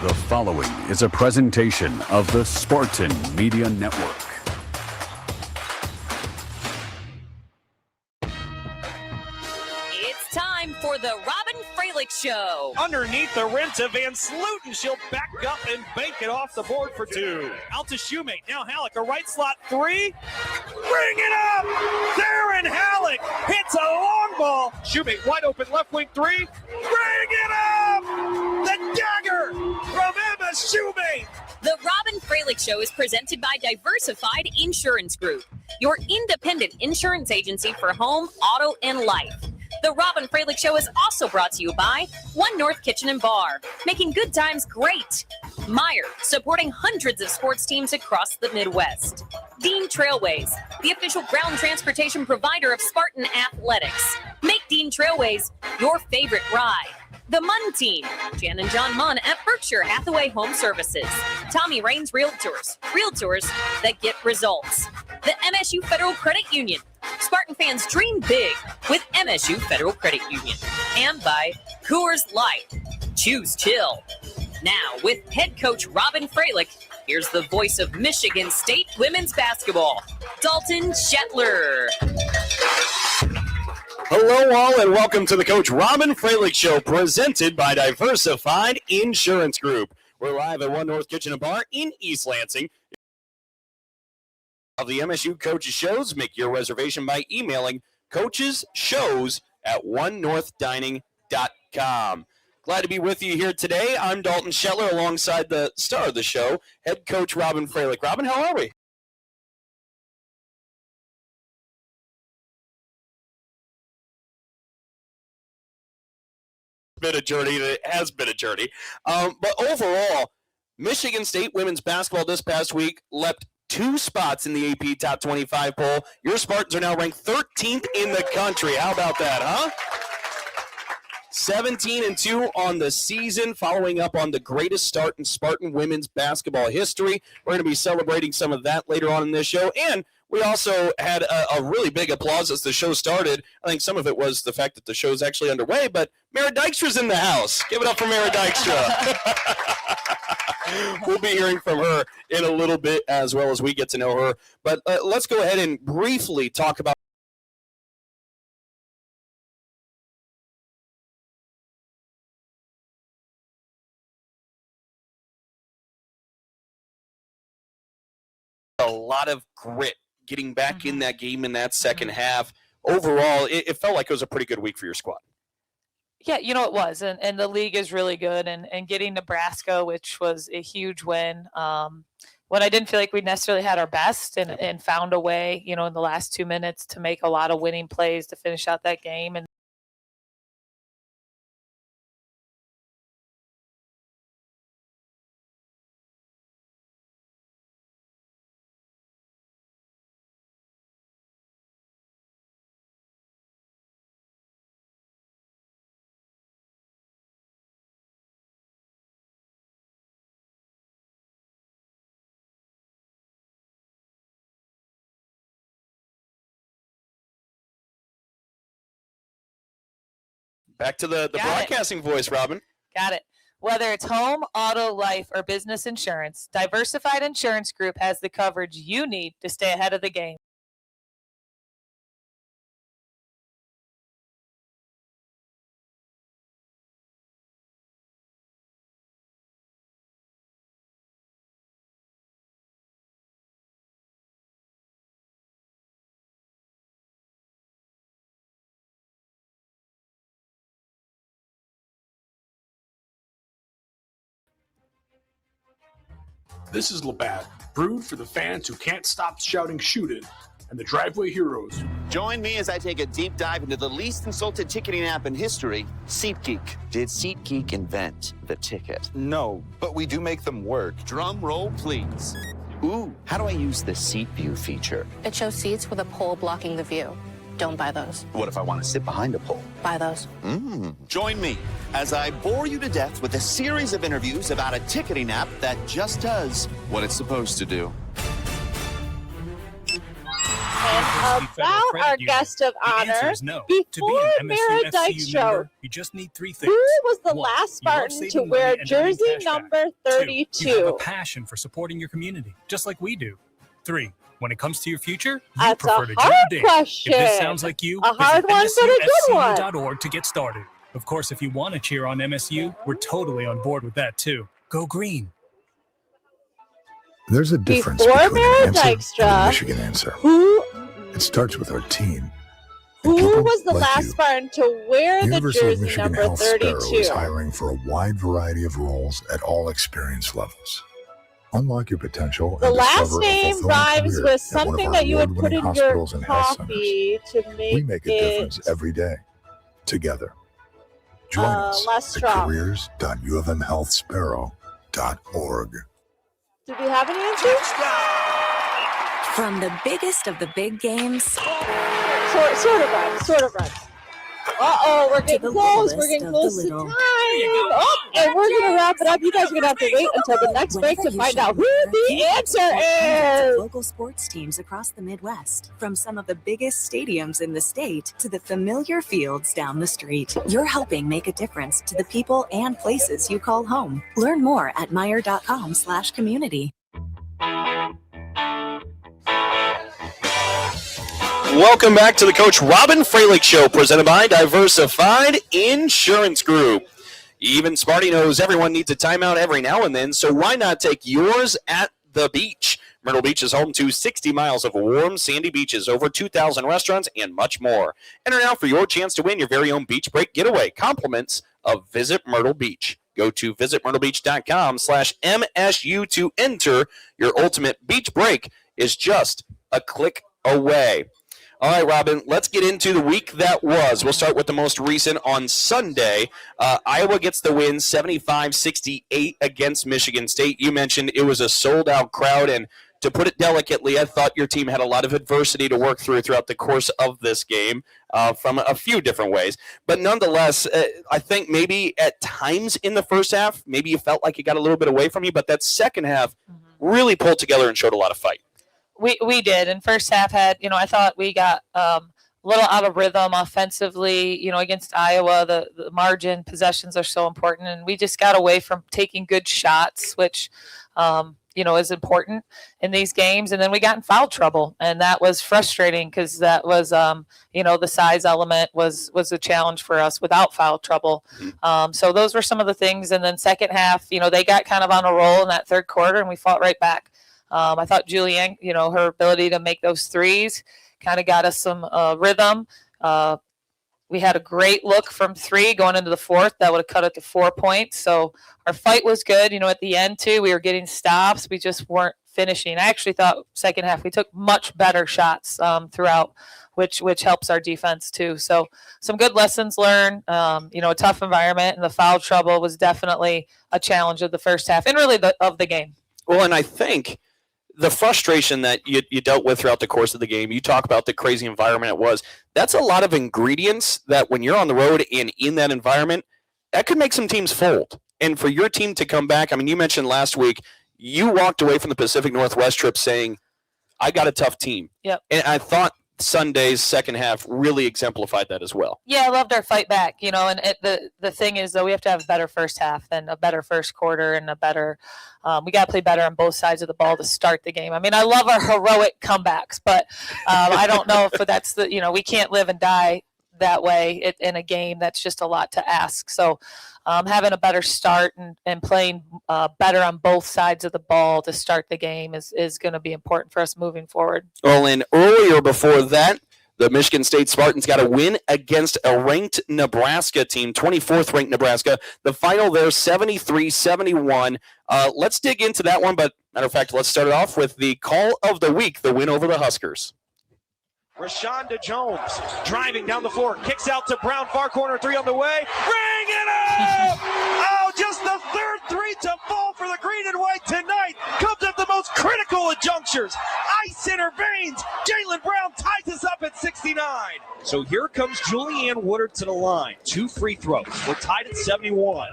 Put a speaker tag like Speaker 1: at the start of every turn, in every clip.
Speaker 1: The following is a presentation of the Spartan Media Network.
Speaker 2: It's time for the Robyn Fralick Show.
Speaker 3: Underneath the rim to Van Sluten. She'll back up and bank it off the board for two. Out to Shoemate. Now Halleck, a right slot three. Bring it up! Darren Halleck hits a long ball. Shoemate wide open left wing three. Bring it up! The dagger from Emma Shoemate.
Speaker 2: The Robyn Fralick Show is presented by Diversified Insurance Group, your independent insurance agency for home, auto, and life. The Robyn Fralick Show is also brought to you by One North Kitchen and Bar, making good times great. Meyer, supporting hundreds of sports teams across the Midwest. Dean Trailways, the official ground transportation provider of Spartan Athletics. Make Dean Trailways your favorite ride. The Munn Team, Jan and John Munn at Berkshire Hathaway Home Services. Tommy Raines Realtors, realtors that get results. The MSU Federal Credit Union, Spartan fans dream big with MSU Federal Credit Union. And by Coors Light, choose chill. Now with head coach Robyn Fralick, here's the voice of Michigan State women's basketball, Dalton Shetler.
Speaker 4: Hello all and welcome to the Coach Robyn Fralick Show presented by Diversified Insurance Group. We're live at One North Kitchen and Bar in East Lansing. Of the MSU Coaches Shows, make your reservation by emailing coachesshows@onenorthdining.com. Glad to be with you here today. I'm Dalton Shetler alongside the star of the show, head coach Robyn Fralick. Robyn, how are we? Been a journey. It has been a journey. But overall, Michigan State women's basketball this past week leapt 2 spots in the AP Top 25 poll. Your Spartans are now ranked 13th in the country. How about that, huh? 17-2 on the season, following up on the greatest start in Spartan women's basketball history. We're going to be celebrating some of that later on in this show. And we also had a really big applause as the show started. I think some of it was the fact that the show's actually underway, but Marah Dykstra's in the house. Give it up for Marah Dykstra. We'll be hearing from her in a little bit as well as we get to know her. But let's go ahead and briefly talk about a lot of grit getting back in that game in that second half. Overall, it felt like it was a pretty good week for your squad.
Speaker 5: Yeah, you know, it was. And the league is really good. And getting Nebraska, which was a huge win, when I didn't feel like we necessarily had our best and found a way, you know, in the last 2 minutes to make a lot of winning plays to finish out that game. And
Speaker 4: Back to the broadcasting voice, Robyn.
Speaker 5: got it. Whether it's home, auto, life, or business insurance, Diversified Insurance Group has the coverage you need to stay ahead of the game.
Speaker 6: This is Labatt, brewed for the fans who can't stop shouting "shoot it," and the driveway heroes.
Speaker 7: Join me as I take a deep dive into the least insulted ticketing app in history, SeatGeek. Did SeatGeek invent the ticket?
Speaker 8: No, but we do make them work.
Speaker 7: Drum roll, please. Ooh, how do I use the Seat View feature?
Speaker 9: It shows seats with a pole blocking the view. Don't buy those.
Speaker 7: What if I want to sit behind a pole?
Speaker 9: Buy those.
Speaker 7: Join me as I bore you to death with a series of interviews about a ticketing app that just does what it's supposed to do.
Speaker 5: And
Speaker 10: About our guest of honor, before Marah Dykstra,
Speaker 11: you just need 3 things.
Speaker 10: who was the last Spartan to wear jersey number 32?
Speaker 11: 2, you have a passion for supporting your community, just like we do. 3, when it comes to your future, you
Speaker 10: That's
Speaker 11: prefer
Speaker 10: a
Speaker 11: to
Speaker 10: hard
Speaker 11: dream big.
Speaker 10: question.
Speaker 11: If this sounds like you,
Speaker 10: A hard one, but a good one.
Speaker 11: MSUFCU.org to get started. Of course, if you want to cheer on MSU, we're totally on board with that too. Go green.
Speaker 12: There's a difference
Speaker 10: Before
Speaker 12: between
Speaker 10: Marah
Speaker 12: an answer and a
Speaker 10: Dykstra,
Speaker 12: Michigan answer.
Speaker 10: who
Speaker 12: It starts with our team.
Speaker 10: was the
Speaker 12: like
Speaker 10: last
Speaker 12: you.
Speaker 10: Spartan to wear the
Speaker 12: University of
Speaker 10: jersey
Speaker 12: Michigan
Speaker 10: number
Speaker 12: Health Sparrow
Speaker 10: 32?
Speaker 12: is hiring for a wide variety of roles at all experience levels. Unlock your potential.
Speaker 10: The
Speaker 12: and
Speaker 10: last
Speaker 12: discover a
Speaker 10: name
Speaker 12: fulfilling
Speaker 10: rhymes
Speaker 12: career
Speaker 10: with
Speaker 12: at one of
Speaker 10: something
Speaker 12: our
Speaker 10: that you would put
Speaker 12: award-winning
Speaker 10: in your
Speaker 12: hospitals and health centers.
Speaker 10: coffee to
Speaker 12: We make a difference
Speaker 10: it.
Speaker 12: every day, together. Join us
Speaker 10: less
Speaker 12: at
Speaker 10: strong.
Speaker 12: careers.uofmhealthsparrow.org.
Speaker 10: Do we have any answers?
Speaker 13: From the biggest of the big games
Speaker 10: Sort of runs. Uh-oh, we're getting close. We're getting close to time. Oh, and we're going to wrap it up. You guys are going to have to wait until the next break to find out who the answer is.
Speaker 13: local sports teams across the Midwest, from some of the biggest stadiums in the state to the familiar fields down the street. You're helping make a difference to the people and places you call home. Learn more at Meijer.com/community.
Speaker 4: Welcome back to the Coach Robyn Fralick Show, presented by Diversified Insurance Group. Even Sparty knows everyone needs a timeout every now and then, so why not take yours at the beach? Myrtle Beach is home to 60 miles of warm, sandy beaches, over 2,000 restaurants, and much more. Enter now for your chance to win your very own beach break getaway. Compliments of Visit Myrtle Beach. Go to visitmyrtlebeach.com/MSU to enter. Your ultimate beach break is just a click away. All right, Robyn, let's get into the week that was. We'll start with the most recent on Sunday. Iowa gets the win 75-68 against Michigan State. You mentioned it was a sold-out crowd, and to put it delicately, I thought your team had a lot of adversity to work throughout the course of this game from a few different ways. But nonetheless, I think maybe at times in the first half, maybe you felt like it got a little bit away from you, but that second half really pulled together and showed a lot of fight.
Speaker 5: We did. And first half had, I thought we got a little out of rhythm offensively, against Iowa. The margin possessions are so important. And we just got away from taking good shots, which, is important in these games. And then we got in foul trouble. And that was frustrating because that was, the size element was a challenge for us without foul trouble. So those were some of the things. And then second half, they got kind of on a roll in that third quarter and we fought right back. I thought Julianne, her ability to make those threes kind of got us some rhythm. We had a great look from three going into the fourth. That would have cut it to 4 points. So our fight was good. At the end, too, we were getting stops. We just weren't finishing. I actually thought second half we took much better shots throughout, which helps our defense, too. So some good lessons learned. A tough environment, and the foul trouble was definitely a challenge of the first half and really of the game.
Speaker 4: Well, and I think the frustration that you dealt with throughout the course of the game, you talk about the crazy environment it was. That's a lot of ingredients that when you're on the road and in that environment, that could make some teams fold. And for your team to come back, you mentioned last week, you walked away from the Pacific Northwest trip saying, I got a tough team.
Speaker 5: Yep.
Speaker 4: And I thought Sunday's second half really exemplified that as well.
Speaker 5: Yeah, I loved our fight back, and the thing is, though, we have to have a better first half and a better first quarter and a better we got to play better on both sides of the ball to start the game. I love our heroic comebacks, but I don't know if that's we can't live and die that way in a game. That's just a lot to ask. So having a better start and playing better on both sides of the ball to start the game is going to be important for us moving forward.
Speaker 4: Well, and earlier before that, the Michigan State Spartans got a win against a ranked Nebraska team, 24th ranked Nebraska. The final there, 73-71. Let's dig into that one, but matter of fact, let's start it off with the call of the week, the win over the Huskers.
Speaker 3: Rashonda Jones driving down the floor, kicks out to Brown, far corner, three on the way. Bring it up! Oh, just the third three to fall for the green and white tonight. Comes at the most critical of junctures. Ice in her veins. Jalen Brown ties us up at 69. So here comes Julianne Woodard to the line. 2 free throws. We're tied at 71.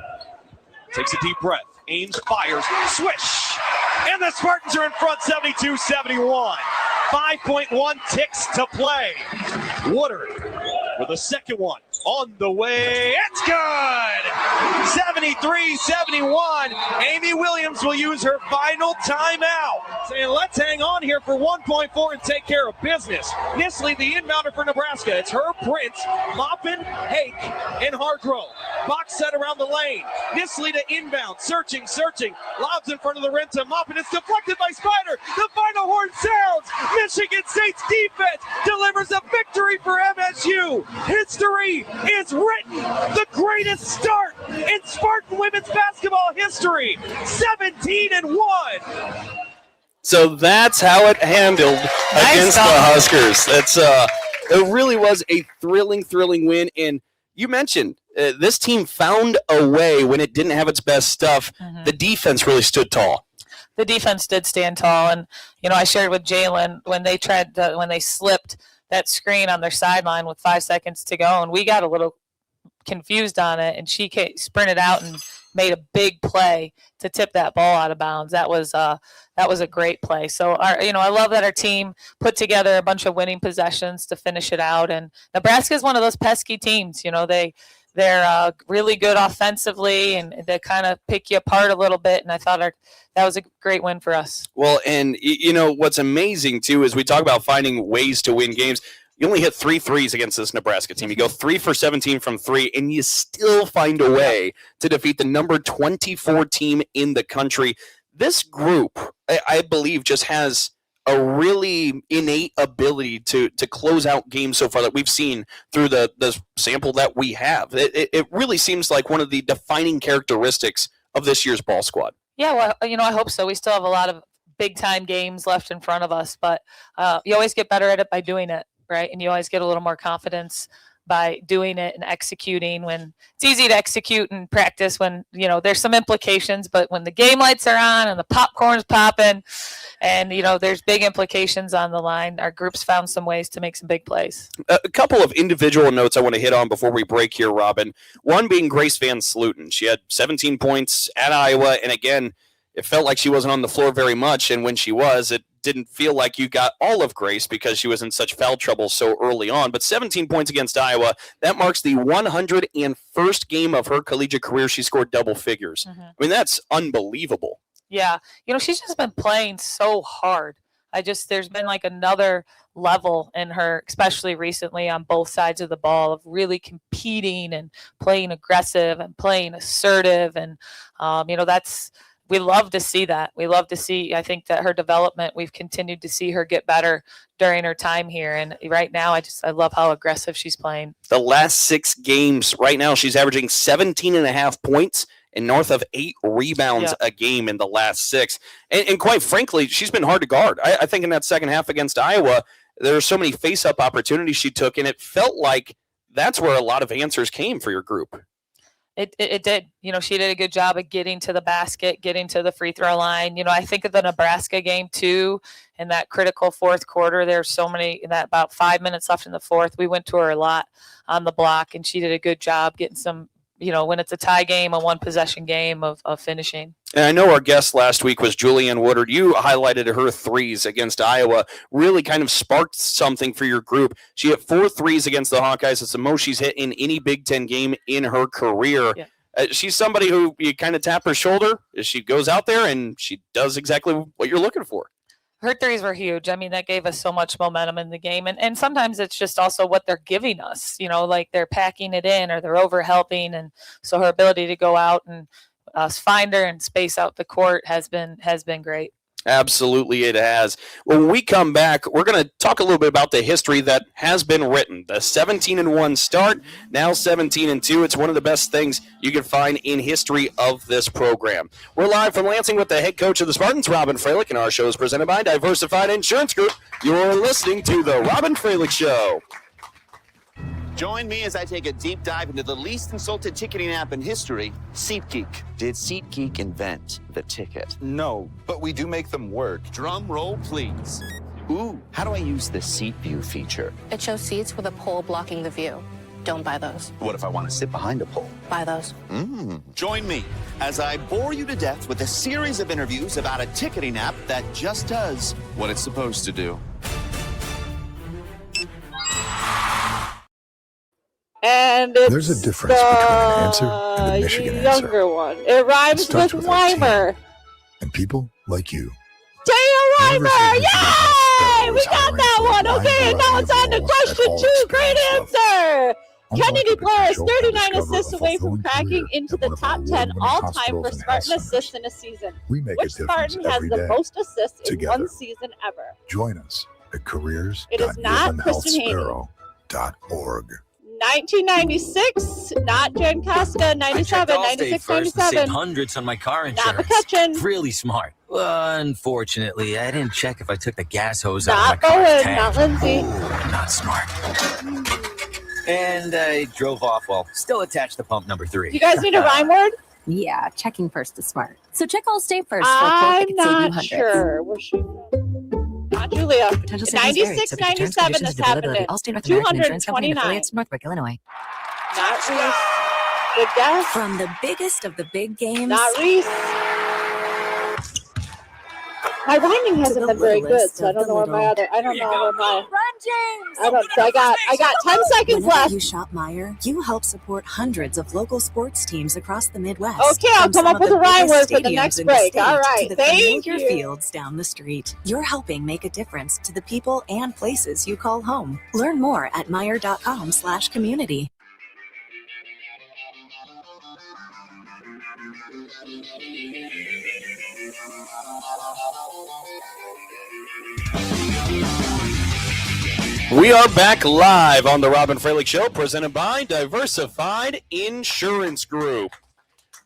Speaker 3: Takes a deep breath. Ames fires. Swish! And the Spartans are in front, 72-71. 5.1 ticks to play. Woodard with the second one on the way. It's good. 73-71. Amy Williams will use her final timeout, saying let's hang on here for 1.4 and take care of business. Nisley, the inbounder for Nebraska. It's her, Prince, Maupin, Hake, and Hargrove. Box set around the lane. Nisley to inbound. Searching. Lobs in front of the rim to Maupin. It's deflected by Spider. The final horn sounds. Michigan State's defense delivers a victory for MSU. History is written. The greatest start in Spartan women's basketball history. 17-1.
Speaker 4: So that's how it handled against the Huskers. It really was a thrilling win. And you mentioned this team found a way when it didn't have its best stuff. Mm-hmm. The defense really stood tall.
Speaker 5: The defense did stand tall. And, I shared with Jalen when they slipped that screen on their sideline with 5 seconds to go, and we got a little confused on it, and she sprinted out and made a big play to tip that ball out of bounds. That was a great play. So I love that our team put together a bunch of winning possessions to finish it out. And Nebraska is one of those pesky teams. They're really good offensively, and they kind of pick you apart a little bit. And I thought that was a great win for us.
Speaker 4: Well, and what's amazing too is we talk about finding ways to win games. You only hit 3 threes against this Nebraska team. You go 3 for 17 from 3, and you still find a way to defeat the number 24 team in the country. This group, I believe, just has a really innate ability to close out games so far that we've seen through the sample that we have. It really seems like one of the defining characteristics of this year's ball squad.
Speaker 5: Yeah, well, I hope so. We still have a lot of big-time games left in front of us, but you always get better at it by doing it. Right, and you always get a little more confidence by doing it and executing. When it's easy to execute and practice when there's some implications, but when the game lights are on and the popcorn's popping, and there's big implications on the line, our group's found some ways to make some big plays.
Speaker 4: A couple of individual notes I want to hit on before we break here, Robyn. One being Grace Van Sluten. She had 17 points at Iowa, and again, it felt like she wasn't on the floor very much, and when she was, it didn't feel like you got all of Grace because she was in such foul trouble so early on. But 17 points against Iowa, that marks the 101st game of her collegiate career she scored double figures. Mm-hmm. I mean, that's unbelievable.
Speaker 5: Yeah. She's just been playing so hard. There's been like another level in her, especially recently on both sides of the ball, of really competing and playing aggressive and playing assertive. And, we love to see that. We love to see, I think that her development, we've continued to see her get better during her time here. And right now, I love how aggressive she's playing.
Speaker 4: The last 6 games, right now, she's averaging 17.5 points and north of 8 rebounds a game in the last 6. And quite frankly, she's been hard to guard. I think in that second half against Iowa, there were so many face-up opportunities she took, and it felt like that's where a lot of answers came for your group.
Speaker 5: It did. She did a good job of getting to the basket, getting to the free throw line. I think of the Nebraska game too, in that critical fourth quarter. There's so many, in that about 5 minutes left in the fourth. We went to her a lot on the block, and she did a good job getting some, when it's a tie game, a one-possession game of finishing.
Speaker 4: And I know our guest last week was Julianne Woodard. You highlighted her threes against Iowa, really kind of sparked something for your group. She hit 4 threes against the Hawkeyes. It's the most she's hit in any Big Ten game in her career. Yeah. She's somebody who you kind of tap her shoulder as she goes out there, and she does exactly what you're looking for.
Speaker 5: Her threes were huge. I mean, that gave us so much momentum in the game. And sometimes it's just also what they're giving us, like they're packing it in or they're over helping. And so her ability to go out and find her and space out the court has been great.
Speaker 4: Absolutely, it has. When we come back, we're going to talk a little bit about the history that has been written. The 17-1 start, now 17-2. It's one of the best things you can find in history of this program. We're live from Lansing with the head coach of the Spartans, Robyn Fralick, and our show is presented by Diversified Insurance Group. You're listening to the Robyn Fralick Show.
Speaker 7: Join me as I take a deep dive into the least insulted ticketing app in history, SeatGeek. Did SeatGeek invent the ticket?
Speaker 8: No, but we do make them work.
Speaker 7: Drum roll, please. Ooh, how do I use the Seat View feature?
Speaker 9: It shows seats with a pole blocking the view. Don't buy those.
Speaker 7: What if I want to sit behind a pole?
Speaker 9: Buy those.
Speaker 7: Join me as I bore you to death with a series of interviews about a ticketing app that just does what it's supposed to do.
Speaker 10: And it's
Speaker 12: There's a difference between an answer and the Michigan
Speaker 10: younger
Speaker 12: answer.
Speaker 10: one. It rhymes
Speaker 12: Starts
Speaker 10: with
Speaker 12: with our
Speaker 10: Weimer.
Speaker 12: And people like you.
Speaker 10: Taya Weimer!
Speaker 12: University of Michigan Health
Speaker 10: Yay! We
Speaker 12: is
Speaker 10: got
Speaker 12: hiring
Speaker 10: that
Speaker 12: for a
Speaker 10: one.
Speaker 12: wide
Speaker 10: Okay, and now
Speaker 12: variety
Speaker 10: it's
Speaker 12: of
Speaker 10: on to
Speaker 12: roles
Speaker 10: question
Speaker 12: at all
Speaker 10: 2. Great
Speaker 12: experience
Speaker 10: answer.
Speaker 12: Unlock
Speaker 10: Kennedy
Speaker 12: the
Speaker 10: Blair is
Speaker 12: potential
Speaker 10: 39
Speaker 12: to discover
Speaker 10: assists
Speaker 12: a
Speaker 10: away from
Speaker 12: fulfilling
Speaker 10: cracking
Speaker 12: career
Speaker 10: into
Speaker 12: at
Speaker 10: the
Speaker 12: one of our
Speaker 10: top 10
Speaker 12: award-winning
Speaker 10: all-time
Speaker 12: hospitals
Speaker 10: for
Speaker 12: and
Speaker 10: Spartan
Speaker 12: health
Speaker 10: assists
Speaker 12: centers.
Speaker 10: in a season.
Speaker 12: We make
Speaker 10: Which
Speaker 12: a difference
Speaker 10: Spartan has
Speaker 12: every
Speaker 10: the
Speaker 12: day.
Speaker 10: most assists in
Speaker 12: Together.
Speaker 10: one season ever?
Speaker 12: Join us at
Speaker 10: It is not Kristen Haney.
Speaker 12: careers.yeomanhealthsparrow.org.
Speaker 10: 1996, not Jen Costa. 97, 96, 97.
Speaker 14: Hundreds on my car
Speaker 10: Not
Speaker 14: insurance.
Speaker 10: McCutcheon.
Speaker 14: Really smart. Unfortunately, I didn't check if I took the gas hose out of
Speaker 10: Not
Speaker 14: my car's
Speaker 10: Bowen.
Speaker 14: tank.
Speaker 10: Not Lindsay.
Speaker 14: Ooh, not smart. And I drove off while still attached to pump number 3.
Speaker 10: You guys need a rhyme word?
Speaker 15: Yeah, checking first is smart. So check Allstate first.
Speaker 10: I'm not sure. Where's she from? Not Julia. 96, 97 this happened in.
Speaker 15: Allstate North American Insurance Company and
Speaker 10: 229.
Speaker 15: affiliates, Northbrook, Illinois.
Speaker 10: Not Reese. Good guess.
Speaker 13: From the biggest of the big games.
Speaker 10: Not Reese. My rhyming hasn't been very good, so I don't know where my other. I don't know where my.
Speaker 13: Run, James!
Speaker 10: I don't. So I got 10 seconds
Speaker 13: Whenever
Speaker 10: left.
Speaker 13: you shop Meijer, you help support hundreds of local sports teams across the Midwest.
Speaker 10: Okay, I'll
Speaker 13: From
Speaker 10: come
Speaker 13: some
Speaker 10: up
Speaker 13: of
Speaker 10: with a rhyme word
Speaker 13: biggest
Speaker 10: for the
Speaker 13: stadiums
Speaker 10: next
Speaker 13: in the
Speaker 10: break.
Speaker 13: state
Speaker 10: All right,
Speaker 13: to the
Speaker 10: thank
Speaker 13: familiar
Speaker 10: you.
Speaker 13: fields down the street. You're helping make a difference to the people and places you call home. Learn more at Meijer.com/community.
Speaker 4: We are back live on the Robyn Fralick Show, presented by Diversified Insurance Group.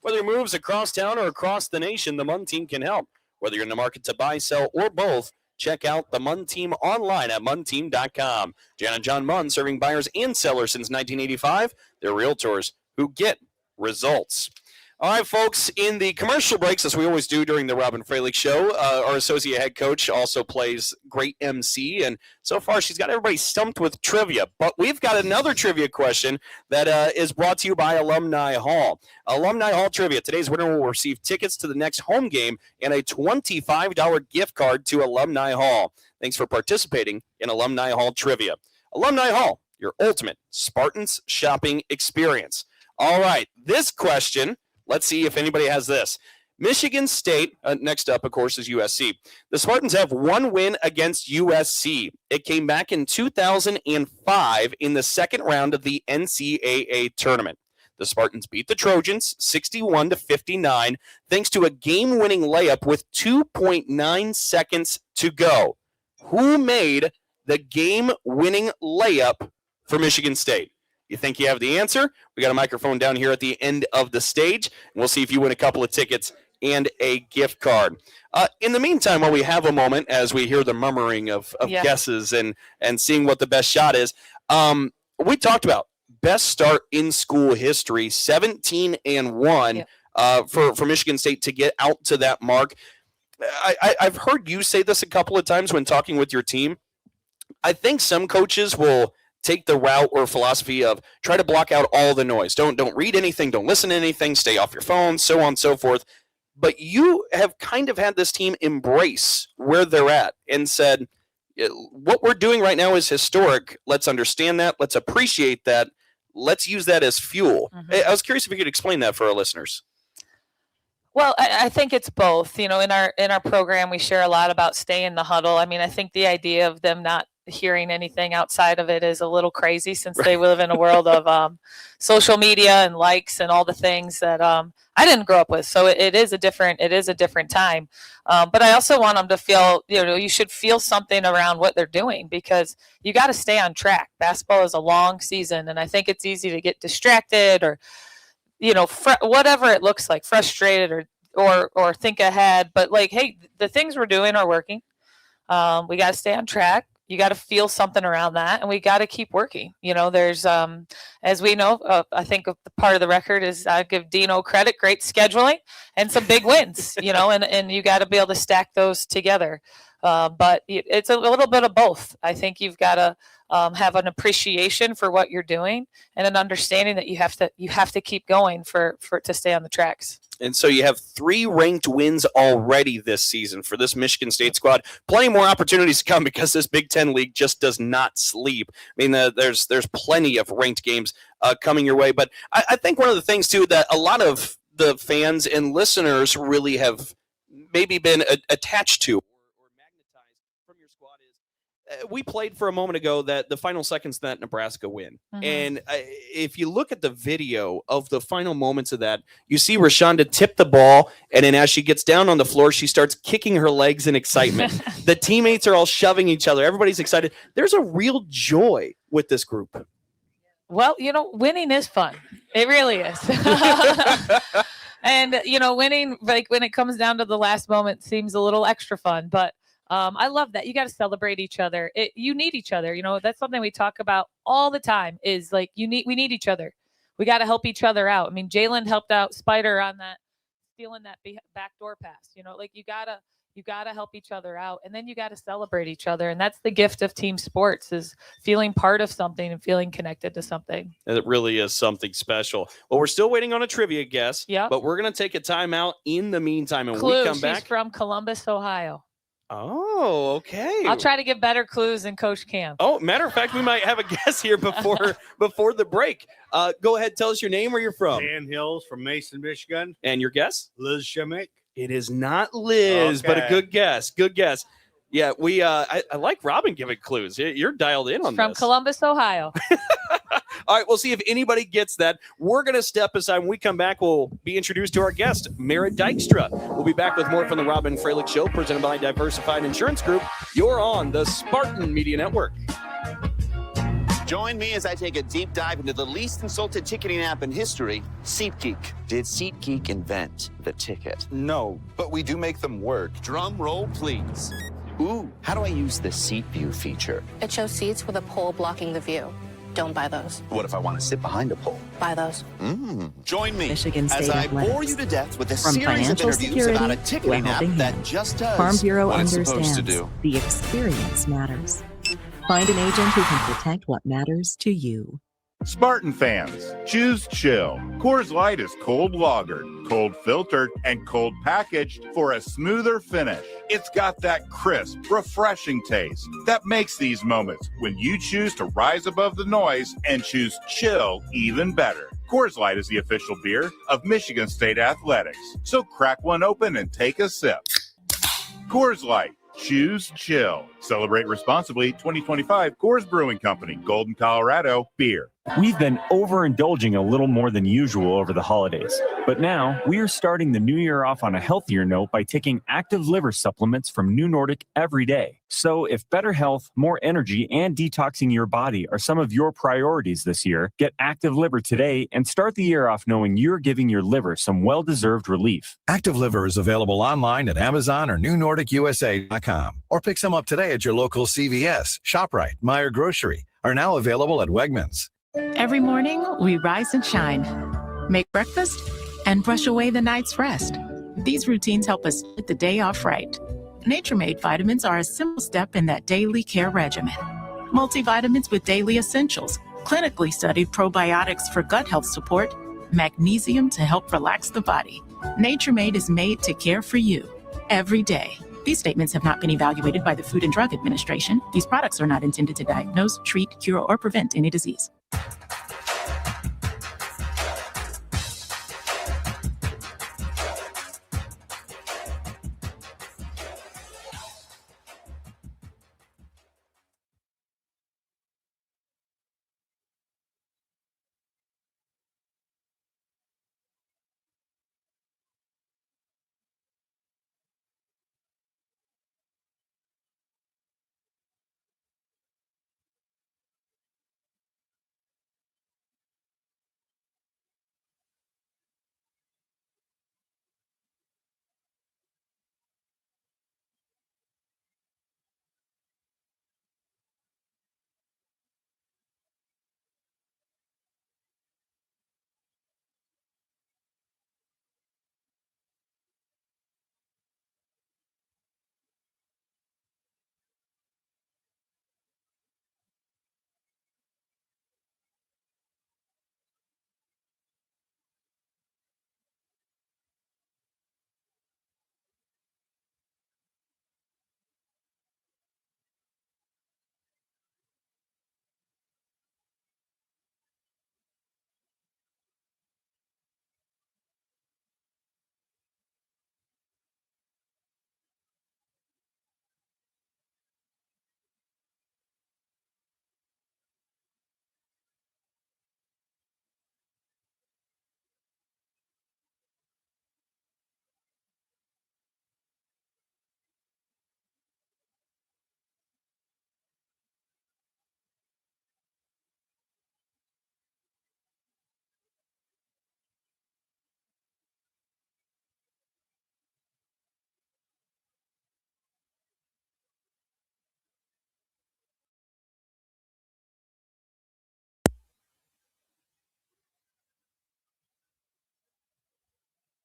Speaker 4: Whether your moves across town or across the nation, the MUN team can help. Whether you're in the market to buy, sell, or both, check out the MUN team online at munteam.com. Jan and John Munn, serving buyers and sellers since 1985. They're realtors who get results. All right, folks, in the commercial breaks, as we always do during the Robyn Fralick Show, our associate head coach also plays great MC, and so far she's got everybody stumped with trivia. But we've got another trivia question that is brought to you by Alumni Hall. Alumni Hall Trivia. Today's winner will receive tickets to the next home game and a $25 gift card to Alumni Hall. Thanks for participating in Alumni Hall Trivia. Alumni Hall, your ultimate Spartans shopping experience. All right, this question... Let's see if anybody has this. Michigan State, next up, of course, is USC. The Spartans have one win against USC. It came back in 2005 in the second round of the NCAA tournament. The Spartans beat the Trojans 61-59 thanks to a game-winning layup with 2.9 seconds to go. Who made the game-winning layup for Michigan State? You think you have the answer? We got a microphone down here at the end of the stage, and we'll see if you win a couple of tickets and a gift card. In the meantime, while we have a moment, as we hear the murmuring of guesses and seeing what the best shot is, we talked about best start in school history, 17-1 for Michigan State to get out to that mark. I've heard you say this a couple of times when talking with your team. I think some coaches will take the route or philosophy of try to block out all the noise. Don't read anything. Don't listen to anything. Stay off your phone, so on and so forth. But you have kind of had this team embrace where they're at and said, what we're doing right now is historic. Let's understand that. Let's appreciate that. Let's use that as fuel. I was curious if you could explain that for our listeners.
Speaker 5: Well, I think it's both. You know, in our program, we share a lot about stay in the huddle. I mean, I think the idea of them not hearing anything outside of it is a little crazy since they live in a world of social media and likes and all the things that I didn't grow up with. So it is a different time. But I also want them to feel, you should feel something around what they're doing because you got to stay on track. Basketball is a long season, and I think it's easy to get distracted or, whatever it looks like, frustrated or think ahead. But like, hey, the things we're doing are working. We got to stay on track. You got to feel something around that, and we got to keep working. There's, as we know, I think the part of the record is I give Dino credit, great scheduling and some big wins, and you got to be able to stack those together. But it's a little bit of both. I think you've got to have an appreciation for what you're doing and an understanding that you have to keep going for to stay on the tracks.
Speaker 4: And so you have 3 ranked wins already this season for this Michigan State squad. Plenty more opportunities to come because this Big Ten league just does not sleep. I mean, there's plenty of ranked games coming your way. But I think one of the things, too, that a lot of the fans and listeners really have maybe been attached to or magnetized from your squad is we played for a moment ago that the final seconds of that Nebraska win. Mm-hmm. And if you look at the video of the final moments of that, you see Rashonda tip the ball, and then as she gets down on the floor, she starts kicking her legs in excitement. The teammates are all shoving each other. Everybody's excited. There's a real joy with this group.
Speaker 5: Well, winning is fun. It really is. And, winning, like when it comes down to the last moment, seems a little extra fun, but I love that. You got to celebrate each other. You need each other. That's something we talk about all the time is like, we need each other. We got to help each other out. I mean, Jalen helped out Spider on that, stealing that backdoor pass, like you gotta help each other out, and then you got to celebrate each other. And that's the gift of team sports, is feeling part of something and feeling connected to something.
Speaker 4: It really is something special. Well, we're still waiting on a trivia guess.
Speaker 5: Yeah.
Speaker 4: But we're going to take a timeout in the meantime. And
Speaker 5: Clue,
Speaker 4: we come back.
Speaker 5: She's from Columbus, Ohio.
Speaker 4: Oh, okay.
Speaker 5: I'll try to give better clues than Coach Cam.
Speaker 4: Oh, matter of fact, we might have a guess here before the break. Go ahead, tell us your name, where you're from.
Speaker 16: Dan Hills from Mason, Michigan.
Speaker 4: And your guess?
Speaker 16: Liz Shimmick.
Speaker 4: It is not Liz, but a good guess. Good guess. Yeah, we. I like Robyn giving clues. You're dialed in on
Speaker 5: from
Speaker 4: this.
Speaker 5: From Columbus, Ohio.
Speaker 4: All right, we'll see if anybody gets that. We're going to step aside. When we come back, we'll be introduced to our guest, Marah Dykstra. We'll be back with more from the Robyn Fralick Show, presented by Diversified Insurance Group. You're on the Spartan Media Network.
Speaker 7: Join me as I take a deep dive into the least insulted ticketing app in history, SeatGeek. Did SeatGeek invent the ticket?
Speaker 8: No, but we do make them work.
Speaker 7: Drum roll, please. Ooh, how do I use the Seat View feature?
Speaker 9: It shows seats with a pole blocking the view. Don't buy those.
Speaker 7: What if I want to sit behind a pole?
Speaker 9: Buy those.
Speaker 7: Join me
Speaker 15: Michigan
Speaker 7: as
Speaker 15: State
Speaker 7: I
Speaker 15: Athletics.
Speaker 7: bore you to death with a
Speaker 15: From
Speaker 7: series of
Speaker 15: financial
Speaker 7: interviews about a
Speaker 15: security
Speaker 7: ticketing
Speaker 15: to
Speaker 7: app
Speaker 15: helping
Speaker 7: that
Speaker 15: hands.
Speaker 7: just does
Speaker 15: Farm Bureau
Speaker 7: what it's
Speaker 15: understands
Speaker 7: supposed to do.
Speaker 15: the experience matters. Find an agent who can protect what matters to you.
Speaker 17: Spartan fans, choose chill. Coors Light is cold lagered, cold filtered, and cold packaged for a smoother finish. It's got that crisp, refreshing taste that makes these moments when you choose to rise above the noise and choose chill even better. Coors Light is the official beer of Michigan State Athletics. So crack one open and take a sip. Coors Light. Choose chill. Celebrate responsibly. 2025 Coors Brewing Company, Golden, Colorado. Beer.
Speaker 18: We've been overindulging a little more than usual over the holidays, but now we are starting the new year off on a healthier note by taking active liver supplements from New Nordic every day. So if better health, more energy, and detoxing your body are some of your priorities this year, get Active Liver today and start the year off knowing you're giving your liver some well-deserved relief.
Speaker 19: Active Liver is available online at Amazon or NewNordicUSA.com, or pick some up today at your local CVS, ShopRite, Meijer Grocery, are now available at Wegmans.
Speaker 20: Every morning, we rise and shine, make breakfast, and brush away the night's rest. These routines help us get the day off right. Nature-Made vitamins are a simple step in that daily care regimen. Multivitamins with daily essentials, clinically studied probiotics for gut health support, magnesium to help relax the body. Nature-Made is made to care for you every day. These statements have not been evaluated by the Food and Drug Administration. These products are not intended to diagnose, treat, cure, or prevent any disease.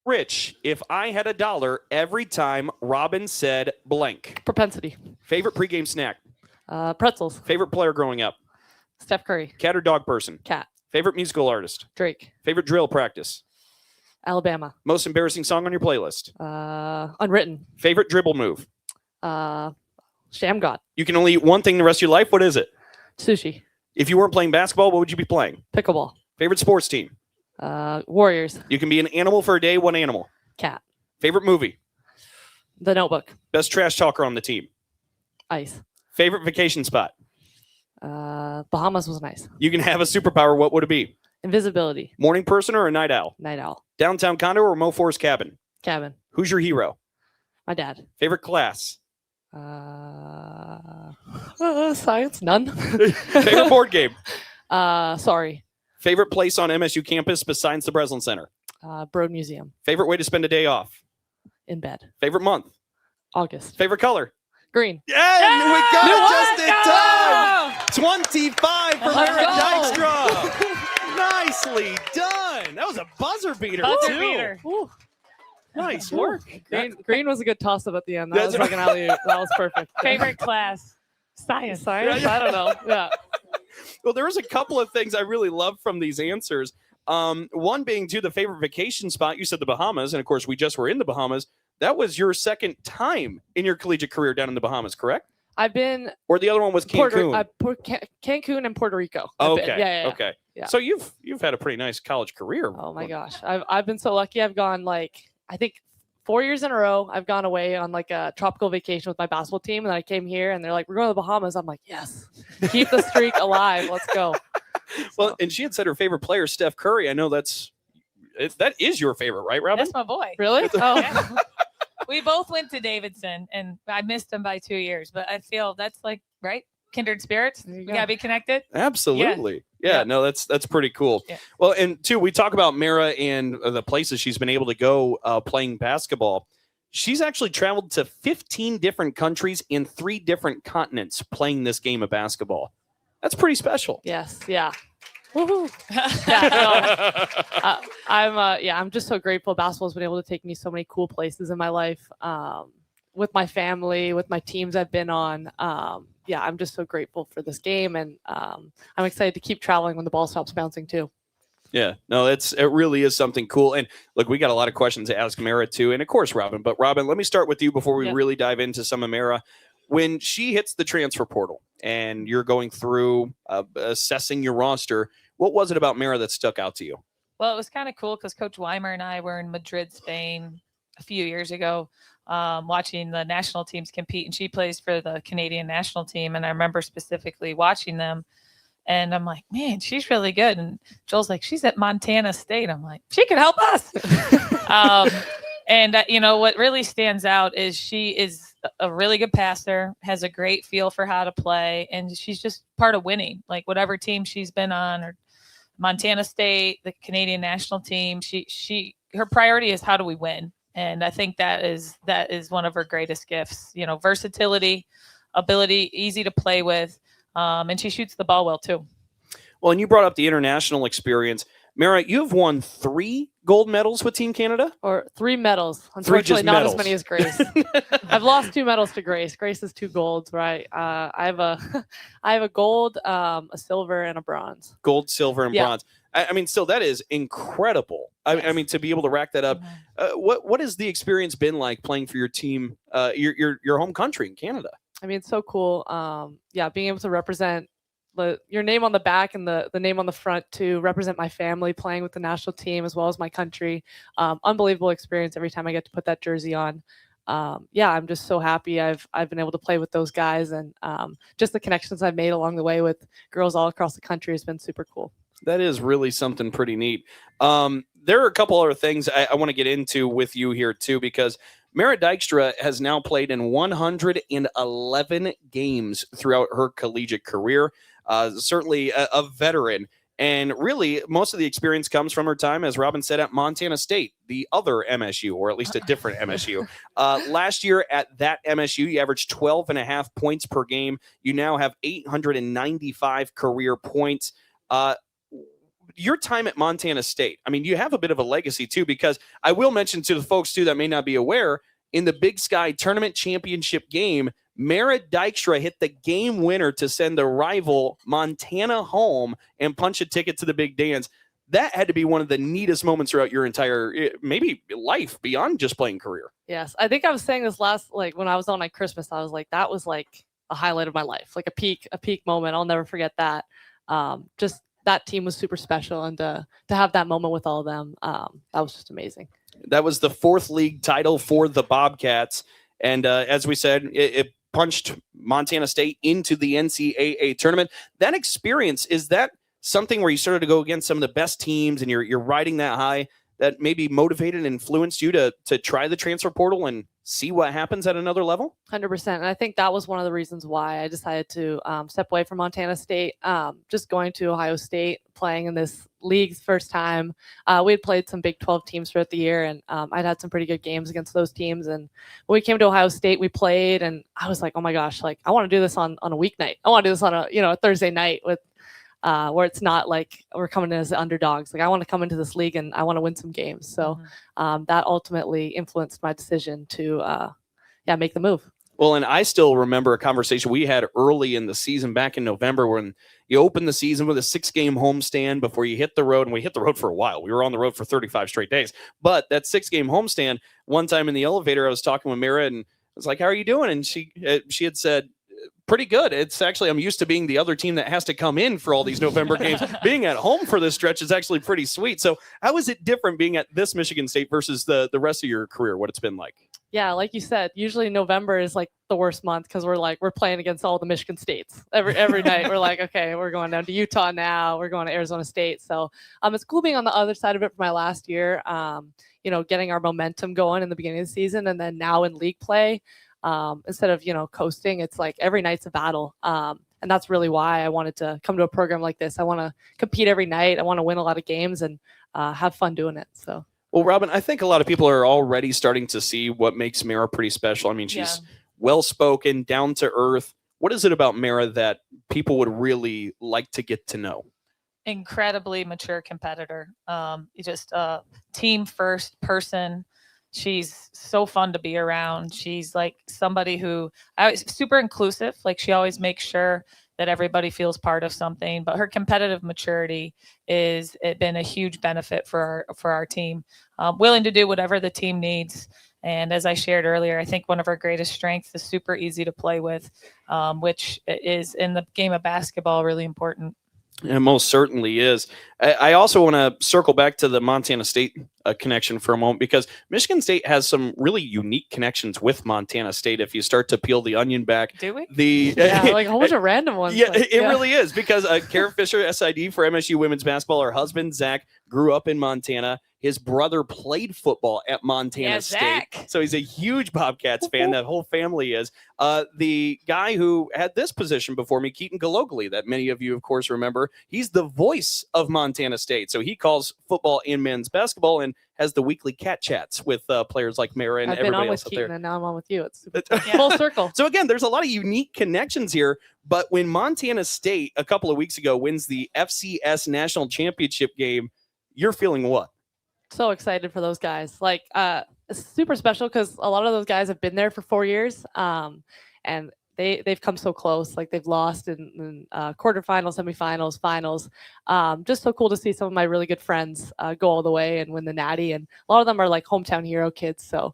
Speaker 4: Rich, if I had $1 every time Robyn said blank.
Speaker 21: Propensity.
Speaker 4: Favorite pregame snack?
Speaker 21: Pretzels.
Speaker 4: Favorite player growing up?
Speaker 21: Steph Curry.
Speaker 4: Cat or dog person?
Speaker 21: Cat.
Speaker 4: Favorite musical artist?
Speaker 21: Drake.
Speaker 4: Favorite drill practice?
Speaker 21: Alabama.
Speaker 4: Most embarrassing song on your playlist?
Speaker 21: Unwritten.
Speaker 4: Favorite dribble move?
Speaker 21: Sham God.
Speaker 4: You can only eat one thing the rest of your life. What is it?
Speaker 21: Sushi.
Speaker 4: If you weren't playing basketball, what would you be playing?
Speaker 21: Pickleball.
Speaker 4: Favorite sports team?
Speaker 21: Warriors.
Speaker 4: You can be an animal for a day. What animal?
Speaker 21: Cat.
Speaker 4: Favorite movie?
Speaker 21: The Notebook.
Speaker 4: Best trash talker on the team?
Speaker 21: Ice.
Speaker 4: Favorite vacation spot?
Speaker 21: Bahamas was nice.
Speaker 4: You can have a superpower. What would it be?
Speaker 21: Invisibility.
Speaker 4: Morning person or a night owl?
Speaker 21: Night owl.
Speaker 4: Downtown condo or Mo Forest cabin?
Speaker 21: Cabin.
Speaker 4: Who's your hero?
Speaker 21: My dad.
Speaker 4: Favorite class?
Speaker 21: Science. None.
Speaker 4: Favorite board game?
Speaker 21: Sorry.
Speaker 4: Favorite place on MSU campus besides the Breslin Center?
Speaker 21: Broad Museum.
Speaker 4: Favorite way to spend a day off?
Speaker 21: In bed.
Speaker 4: Favorite month?
Speaker 21: August.
Speaker 4: Favorite color?
Speaker 21: Green.
Speaker 4: Yeah, we got it just in time. 25 for Marah Dykstra. Nicely done. That was a buzzer beater,
Speaker 21: Buzzer
Speaker 4: too.
Speaker 21: beater.
Speaker 4: Nice work.
Speaker 21: Green was a good toss-up at the end. That was like an alley-oop. That was perfect.
Speaker 5: Favorite class? Science.
Speaker 21: Science? I don't know. Yeah.
Speaker 4: Well, there was a couple of things I really loved from these answers. One being, too, the favorite vacation spot. You said the Bahamas, and, of course, we just were in the Bahamas. That was your second time in your collegiate career down in the Bahamas, correct?
Speaker 21: I've been...
Speaker 4: Or the other one was Cancun?
Speaker 21: Cancun and Puerto Rico.
Speaker 4: Okay,
Speaker 21: Yeah.
Speaker 4: okay.
Speaker 21: Yeah.
Speaker 4: So you've had a pretty nice college career.
Speaker 21: Oh, my gosh. I've been so lucky. I've gone, I think 4 years in a row, I've gone away on a tropical vacation with my basketball team. And then I came here and they're like, we're going to the Bahamas. I'm like, yes, keep the streak alive. Let's go.
Speaker 4: Well, and she had said her favorite player, Steph Curry. I know that is your favorite, right, Robyn?
Speaker 5: That's my boy.
Speaker 21: Really?
Speaker 5: Oh. We both went to Davidson, and I missed him by 2 years. But I feel that's right? Kindred spirits. We got to be connected.
Speaker 4: Absolutely. Yeah, no, that's pretty cool. Yeah. Well, and two, we talk about Marah and the places she's been able to go playing basketball. She's actually traveled to 15 different countries in 3 different continents playing this game of basketball. That's pretty special.
Speaker 21: Yes. Yeah. Woohoo. I'm just so grateful. Basketball's been able to take me so many cool places in my life. With my family, with my teams I've been on. I'm just so grateful for this game, and I'm excited to keep traveling when the ball stops bouncing too.
Speaker 4: Yeah, no, it really is something cool. And look, we got a lot of questions to ask Marah too, and of course Robyn. But Robyn, let me start with you before we really dive into some of Marah. When she hits the transfer portal and you're going through assessing your roster, what was it about Marah that stuck out to you?
Speaker 5: Well, it was kind of cool because Coach Weimer and I were in Madrid, Spain a few years ago, watching the national teams compete, and she plays for the Canadian national team. And I remember specifically watching them, and I'm like, man, she's really good. And Joel's like, she's at Montana State. I'm like, she can help us. What really stands out is she is a really good passer, has a great feel for how to play, and she's just part of winning. Like whatever team she's been on, or Montana State, the Canadian national team, her priority is how do we win. And I think that is one of her greatest gifts, versatility, ability, easy to play with. And she shoots the ball well too.
Speaker 4: Well, and you brought up the international experience. Marah, you've won 3 gold medals with Team Canada?
Speaker 21: Or 3 medals. Unfortunately, not
Speaker 4: medals.
Speaker 21: as many as Grace. I've lost 2 medals to Grace. Grace is 2 golds, right? I have a gold, a silver, and a bronze.
Speaker 4: Gold, silver, and bronze. I mean, still, that is incredible. Yes. I mean, to be able to rack that up. What has the experience been like playing for your team, your home country in Canada?
Speaker 21: I mean, it's so cool. Being able to represent your name on the back and the name on the front to represent my family playing with the national team as well as my country. Unbelievable experience every time I get to put that jersey on. I'm just so happy I've been able to play with those guys, and just the connections I've made along the way with girls all across the country has been super cool.
Speaker 4: That is really something pretty neat. There are a couple other things I want to get into with you here too, because Marah Dykstra has now played in 111 games throughout her collegiate career. Certainly a veteran. And really, most of the experience comes from her time, as Robyn said, at Montana State, the other MSU, or at least a different MSU. Last year at that MSU, you averaged 12.5 points per game. You now have 895 career points. your time at Montana State, I mean, you have a bit of a legacy too, because I will mention to the folks too that may not be aware, in the Big Sky Tournament Championship game, Marah Dykstra hit the game winner to send the rival Montana home and punch a ticket to the big dance. That had to be one of the neatest moments throughout your entire, maybe life beyond just playing career.
Speaker 21: Yes, I think I was saying this when I was on Christmas, I was like, that was like a highlight of my life, like a peak moment. I'll never forget that. Just that team was super special, and to have that moment with all of them, that was just amazing.
Speaker 4: That was the 4th league title for the Bobcats. And as we said, it punched Montana State into the NCAA tournament. That experience, is that something where you started to go against some of the best teams and you're riding that high that maybe motivated and influenced you to try the transfer portal and see what happens at another level?
Speaker 21: 100%. And I think that was one of the reasons why I decided to step away from Montana State. Just going to Ohio State, playing in this league's first time. We had played some Big 12 teams throughout the year, and I'd had some pretty good games against those teams. And when we came to Ohio State, we played, and I was like, oh my gosh, like I want to do this on a weeknight. I want to do this on a Thursday night with where it's not like we're coming in as underdogs. Like I want to come into this league and I want to win some games. So that ultimately influenced my decision to make the move.
Speaker 4: Well, and I still remember a conversation we had early in the season back in November when you opened the season with a 6-game homestand before you hit the road. And we hit the road for a while. We were on the road for 35 straight days. But that 6-game homestand, one time in the elevator, I was talking with Marah and I was like, how are you doing? And she had said, pretty good. It's actually, I'm used to being the other team that has to come in for all these November games. Being at home for this stretch is actually pretty sweet. So how is it different being at this Michigan State versus the rest of your career, what it's been like?
Speaker 21: Yeah, like you said, usually November is like the worst month because we're playing against all the Michigan States every night. We're like, okay, we're going down to Utah now. We're going to Arizona State. So it's cool being on the other side of it for my last year. Getting our momentum going in the beginning of the season, and then now in league play, instead of coasting, it's like every night's a battle. And that's really why I wanted to come to a program like this. I want to compete every night. I want to win a lot of games and have fun doing it. So.
Speaker 4: Well, Robyn, I think a lot of people are already starting to see what makes Marah pretty special. I mean, she's well-spoken, down to earth. What is it about Marah that people would really like to get to know?
Speaker 5: Incredibly mature competitor. Just a team first person. She's so fun to be around. She's like somebody who super inclusive. Like she always makes sure that everybody feels part of something, but her competitive maturity is been a huge benefit for our team. Willing to do whatever the team needs. And as I shared earlier, I think one of our greatest strengths is super easy to play with, which is in the game of basketball really important.
Speaker 4: It most certainly is. I also want to circle back to the Montana State connection for a moment, because Michigan State has some really unique connections with Montana State. If you start to peel the onion back,
Speaker 5: do we?
Speaker 21: Like a whole bunch of random ones.
Speaker 4: Yeah, it really is, because Kara Fisher, SID for MSU women's basketball, her husband Zach grew up in Montana. His brother played football at Montana State.
Speaker 5: Zach.
Speaker 4: So he's a huge Bobcats fan. That whole family is. The guy who had this position before me, Keaton Galogly, that many of you, of course, remember, he's the voice of Montana State. So he calls football and men's basketball and has the weekly cat chats with players like Marah and everybody else out there.
Speaker 21: I've been on with Keaton and now I'm on with you. It's full circle.
Speaker 4: So again, there's a lot of unique connections here. But when Montana State a couple of weeks ago wins the FCS National Championship game, you're feeling what?
Speaker 21: So excited for those guys. Like it's super special because a lot of those guys have been there for 4 years, and they've come so close. Like they've lost in quarterfinals, semifinals, finals. Just so cool to see some of my really good friends go all the way and win the Natty, and a lot of them are like hometown hero kids. So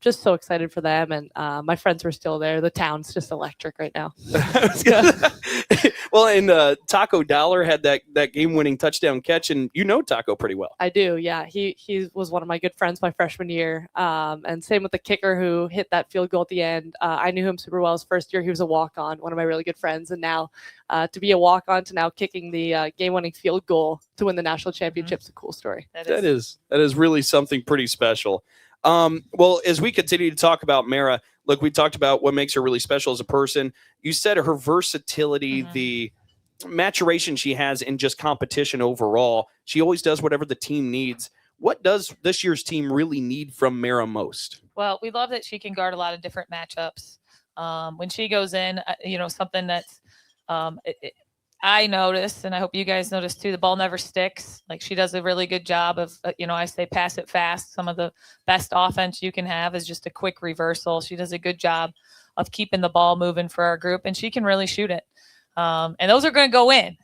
Speaker 21: just so excited for them, and my friends were still there. The town's just electric right now.
Speaker 4: Well, and Taco Dollar had that game-winning touchdown catch, and you know Taco pretty well.
Speaker 21: I do, yeah. He was one of my good friends my freshman year, and same with the kicker who hit that field goal at the end. I knew him super well his first year. He was a walk-on, one of my really good friends, and now to be a walk-on to now kicking the game-winning field goal to win the national championship's a cool story.
Speaker 4: That is really something pretty special. Well, as we continue to talk about Marah, look, we talked about what makes her really special as a person. You said her versatility, the maturation she has in just competition overall. She always does whatever the team needs. What does this year's team really need from Marah most?
Speaker 5: Well, we love that she can guard a lot of different matchups. When she goes in, something that's I noticed, and I hope you guys noticed too, the ball never sticks. Like, she does a really good job of, I say pass it fast. Some of the best offense you can have is just a quick reversal. She does a good job of keeping the ball moving for our group, and she can really shoot it. And those are going to go in.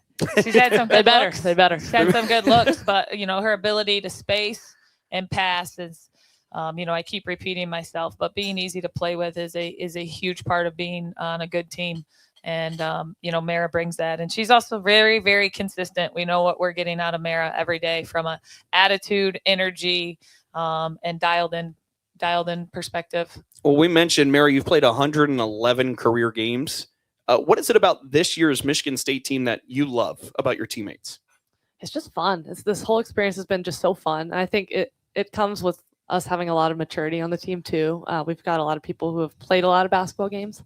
Speaker 5: She's had some good looks.
Speaker 21: They better.
Speaker 5: She's had some good looks, but, her ability to space and pass is, I keep repeating myself, but being easy to play with is a huge part of being on a good team. And, Marah brings that. And she's also very, very consistent. We know what we're getting out of Marah every day from a attitude, energy, and dialed in perspective.
Speaker 4: Well, we mentioned, Marah, you've played 111 career games. What is it about this year's Michigan State team that you love about your teammates?
Speaker 21: It's just fun. This whole experience has been just so fun. And I think it comes with us having a lot of maturity on the team too. We've got a lot of people who have played a lot of basketball games.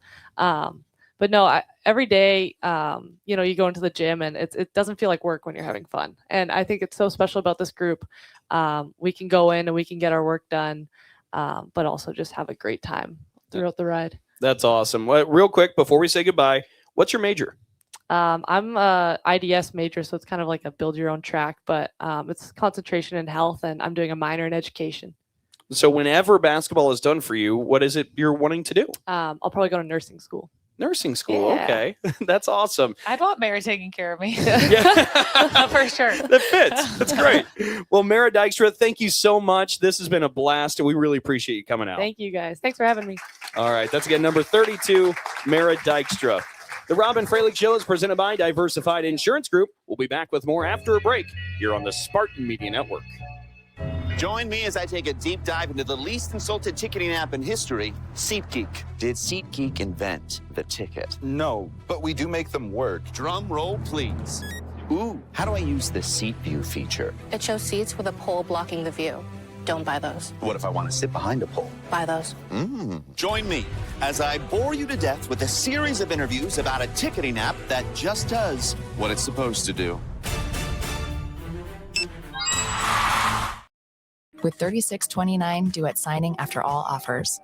Speaker 21: But no, every day, you go into the gym and it doesn't feel like work when you're having fun. And I think it's so special about this group. We can go in and we can get our work done, but also just have a great time throughout the ride.
Speaker 4: That's awesome. Well, real quick, before we say goodbye, what's your major?
Speaker 21: I'm a IDS major, so it's kind of like a build your own track, but it's concentration in health, and I'm doing a minor in education.
Speaker 4: So whenever basketball is done for you, what is it you're wanting to do?
Speaker 21: I'll probably go to nursing school.
Speaker 4: Nursing school.
Speaker 21: Yeah.
Speaker 4: Okay. That's awesome.
Speaker 5: I'd want Marah taking care of me.
Speaker 4: Yeah.
Speaker 5: For sure.
Speaker 4: That fits. That's great. Well, Marah Dykstra, thank you so much. This has been a blast, and we really appreciate you coming out.
Speaker 21: Thank you, guys. Thanks for having me.
Speaker 4: All right. That's again number 32, Marah Dykstra. The Robyn Fralick Show is presented by Diversified Insurance Group. We'll be back with more after a break here on the Spartan Media Network.
Speaker 7: Join me as I take a deep dive into the least insulted ticketing app in history, SeatGeek. Did SeatGeek invent the ticket?
Speaker 8: No, but we do make them work.
Speaker 7: Drum roll, please. Ooh, how do I use the Seat View feature?
Speaker 9: It shows seats with a pole blocking the view. Don't buy those.
Speaker 7: What if I want to sit behind a pole?
Speaker 9: Buy those.
Speaker 7: Join me as I bore you to death with a series of interviews about a ticketing app that just does what it's supposed to do.
Speaker 1: With $36.29 due at signing after all offers.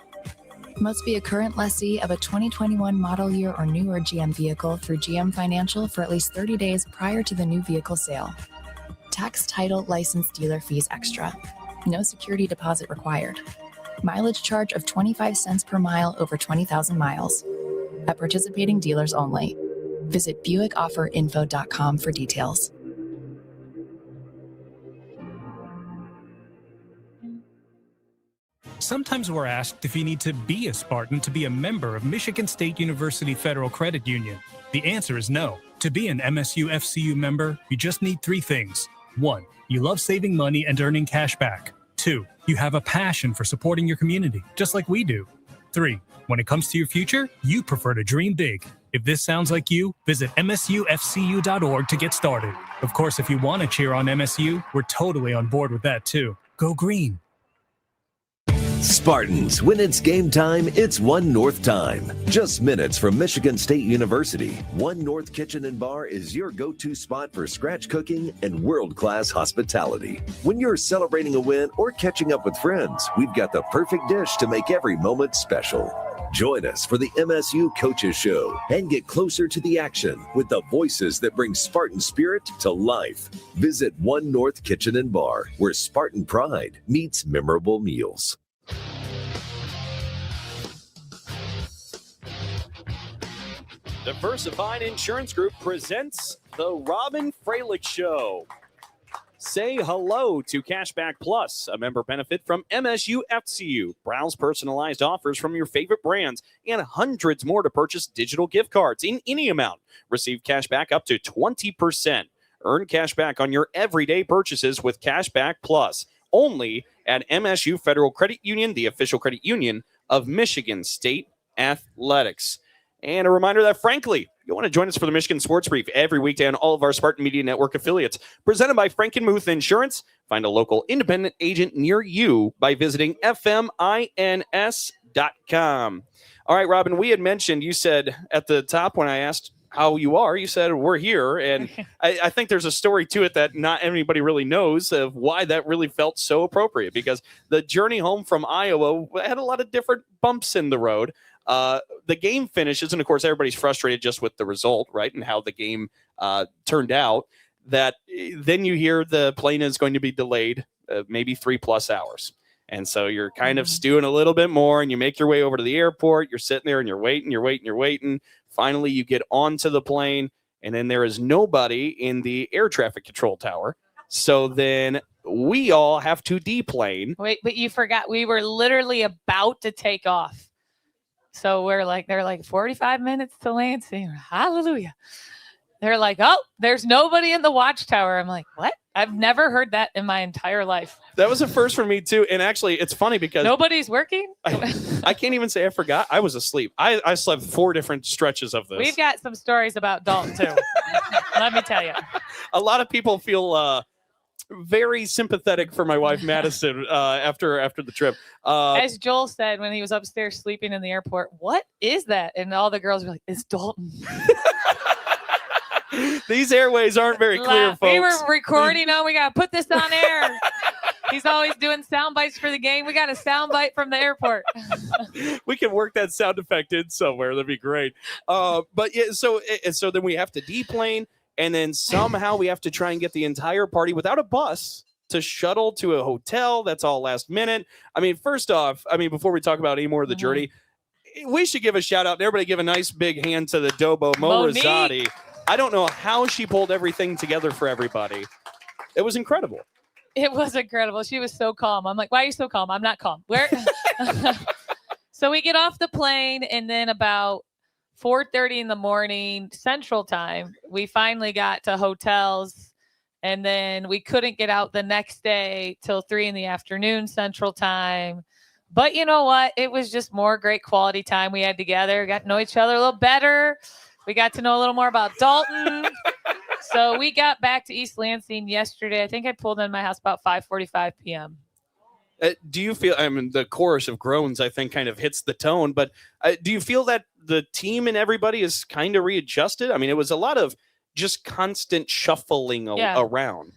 Speaker 1: Must be a current lessee of a 2021 model year or newer GM vehicle through GM Financial for at least 30 days prior to the new vehicle sale. Tax, title, license, dealer fees extra. No security deposit required. Mileage charge of 25 cents per mile over 20,000 miles. At participating dealers only. Visit BuickOfferInfo.com for details.
Speaker 11: Sometimes we're asked if you need to be a Spartan to be a member of Michigan State University Federal Credit Union. The answer is no. To be an MSU FCU member, you just need 3 things. 1, you love saving money and earning cash back. 2, you have a passion for supporting your community, just like we do. 3, when it comes to your future, you prefer to dream big. If this sounds like you, visit msufcu.org to get started. Of course, if you want to cheer on MSU, we're totally on board with that too. Go green.
Speaker 22: Spartans, when it's game time, it's One North time. Just minutes from Michigan State University, One North Kitchen and Bar is your go-to spot for scratch cooking and world-class hospitality. When you're celebrating a win or catching up with friends, we've got the perfect dish to make every moment special. Join us for the MSU Coaches Show and get closer to the action with the voices that bring Spartan spirit to life. Visit One North Kitchen and Bar, where Spartan pride meets memorable meals.
Speaker 4: Diversified Insurance Group presents the Robyn Fralick Show. Say hello to Cashback Plus, a member benefit from MSU FCU. Browse personalized offers from your favorite brands and hundreds more to purchase digital gift cards in any amount. Receive cashback up to 20%. Earn cashback on your everyday purchases with Cashback Plus. Only at MSU Federal Credit Union, the official credit union of Michigan State Athletics. And a reminder that, frankly, you want to join us for the Michigan Sports Brief every weekday on all of our Spartan Media Network affiliates. Presented by Frankenmuth Insurance. Find a local independent agent near you by visiting fmins.com. All right, Robyn, we had mentioned, you said at the top when I asked how you are, you said we're here. And I think there's a story to it that not anybody really knows of why that really felt so appropriate, because the journey home from Iowa had a lot of different bumps in the road. The game finishes, and of course, everybody's frustrated just with the result, right? And how the game turned out, that then you hear the plane is going to be delayed maybe 3+ hours. And so you're kind of stewing a little bit more, and you make your way over to the airport. You're sitting there and you're waiting. Finally, you get onto the plane, and then there is nobody in the air traffic control tower. So then we all have to deplane.
Speaker 5: Wait, but you forgot we were literally about to take off. So they're like 45 minutes to Lansing. Hallelujah. They're like, oh, there's nobody in the watchtower. I'm like, what? I've never heard that in my entire life.
Speaker 4: That was a first for me too. And actually, it's funny because
Speaker 5: nobody's working.
Speaker 4: I can't even say I forgot. I was asleep. I slept 4 different stretches of this.
Speaker 5: We've got some stories about Dalton too. Let me tell you.
Speaker 4: A lot of people feel very sympathetic for my wife Madison after the trip.
Speaker 5: As Joel said when he was upstairs sleeping in the airport, what is that? And all the girls were like, it's Dalton.
Speaker 4: These airways aren't very clear, folks.
Speaker 5: We were recording on. We got to put this on air. He's always doing sound bites for the game. We got a sound bite from the airport.
Speaker 4: We can work that sound effect in somewhere. That'd be great. But yeah, so then we have to deplane, and then somehow we have to try and get the entire party without a bus to shuttle to a hotel. That's all last minute. I mean, first off, before we talk about any more of the journey, we should give a shout out and everybody give a nice big hand to the Dobo, Mo Rosati. I don't know how she pulled everything together for everybody. It was incredible.
Speaker 5: It was incredible. She was so calm. I'm like, why are you so calm? I'm not calm. Where? So we get off the plane, and then about 4:30 in the morning Central Time, we finally got to hotels, and then we couldn't get out the next day till 3 in the afternoon Central Time. But you know what? It was just more great quality time we had together. Got to know each other a little better. We got to know a little more about Dalton. So we got back to East Lansing yesterday. I think I pulled in my house about 5:45 p.m.
Speaker 4: Do you feel, the chorus of groans, I think, kind of hits the tone, but do you feel that the team and everybody is kind of readjusted? I mean, it was a lot of just constant shuffling around.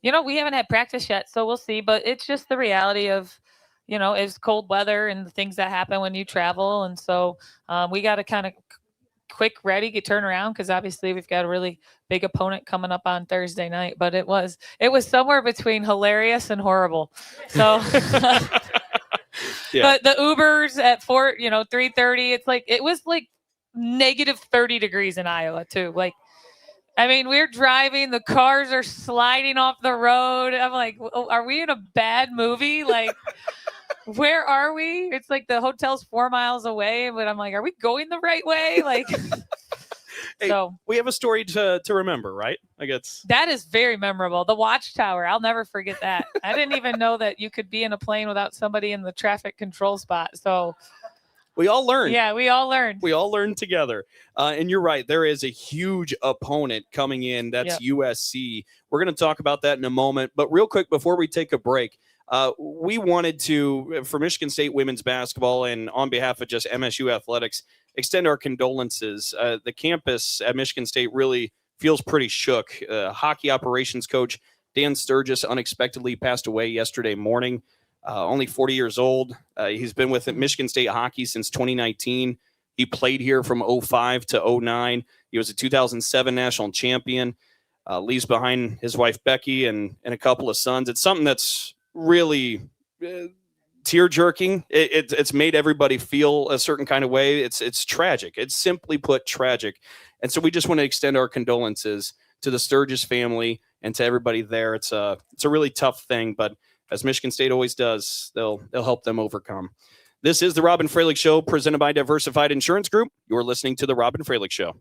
Speaker 5: We haven't had practice yet, so we'll see. But it's just the reality of, it's cold weather and the things that happen when you travel. And so we got to kind of get turned around, because obviously we've got a really big opponent coming up on Thursday night. But it was somewhere between hilarious and horrible. So but the Ubers at 3:30, it was like negative 30 degrees in Iowa too. We're driving, the cars are sliding off the road. I'm like, are we in a bad movie? Where are we? It's like the hotel's 4 miles away, but I'm like, are we going the right way?
Speaker 4: Hey, so we have a story to remember, right?
Speaker 5: That is very memorable. The watchtower. I'll never forget that. I didn't even know that you could be in a plane without somebody in the traffic control spot. So
Speaker 4: we all learned.
Speaker 5: Yeah, we all learned.
Speaker 4: We all learned together. And you're right. There is a huge opponent coming in. That's USC. We're going to talk about that in a moment. But real quick, before we take a break, we wanted to, for Michigan State women's basketball and on behalf of just MSU athletics, extend our condolences. The campus at Michigan State really feels pretty shook. Hockey operations coach Dan Sturgis unexpectedly passed away yesterday morning. Only 40 years old. He's been with Michigan State hockey since 2019. He played here from 05 to 09. He was a 2007 national champion. Leaves behind his wife, Becky, and a couple of sons. It's something that's really tear-jerking. It's made everybody feel a certain kind of way. It's tragic. It's simply put tragic. And so we just want to extend our condolences to the Sturgis family and to everybody there. It's a really tough thing, but as Michigan State always does, they'll help them overcome. This is the Robyn Fralick Show, presented by Diversified Insurance Group. You're listening to the Robyn Fralick Show.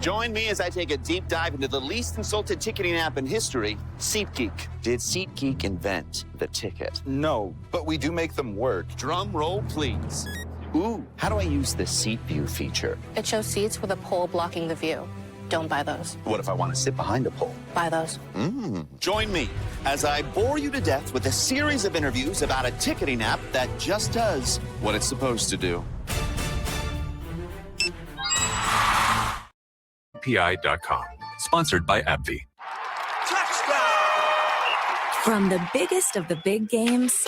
Speaker 7: Join me as I take a deep dive into the least insulted ticketing app in history, SeatGeek. Did SeatGeek invent the ticket?
Speaker 8: No, but we do make them work.
Speaker 7: Drum roll, please. Ooh, how do I use the Seat View feature?
Speaker 9: It shows seats with a pole blocking the view. Don't buy those.
Speaker 7: What if I want to sit behind a pole?
Speaker 9: Buy those.
Speaker 7: Join me as I bore you to death with a series of interviews about a ticketing app that just does what it's supposed to do.
Speaker 2: PI.com. Sponsored by AbbVie.
Speaker 13: From the biggest of the big games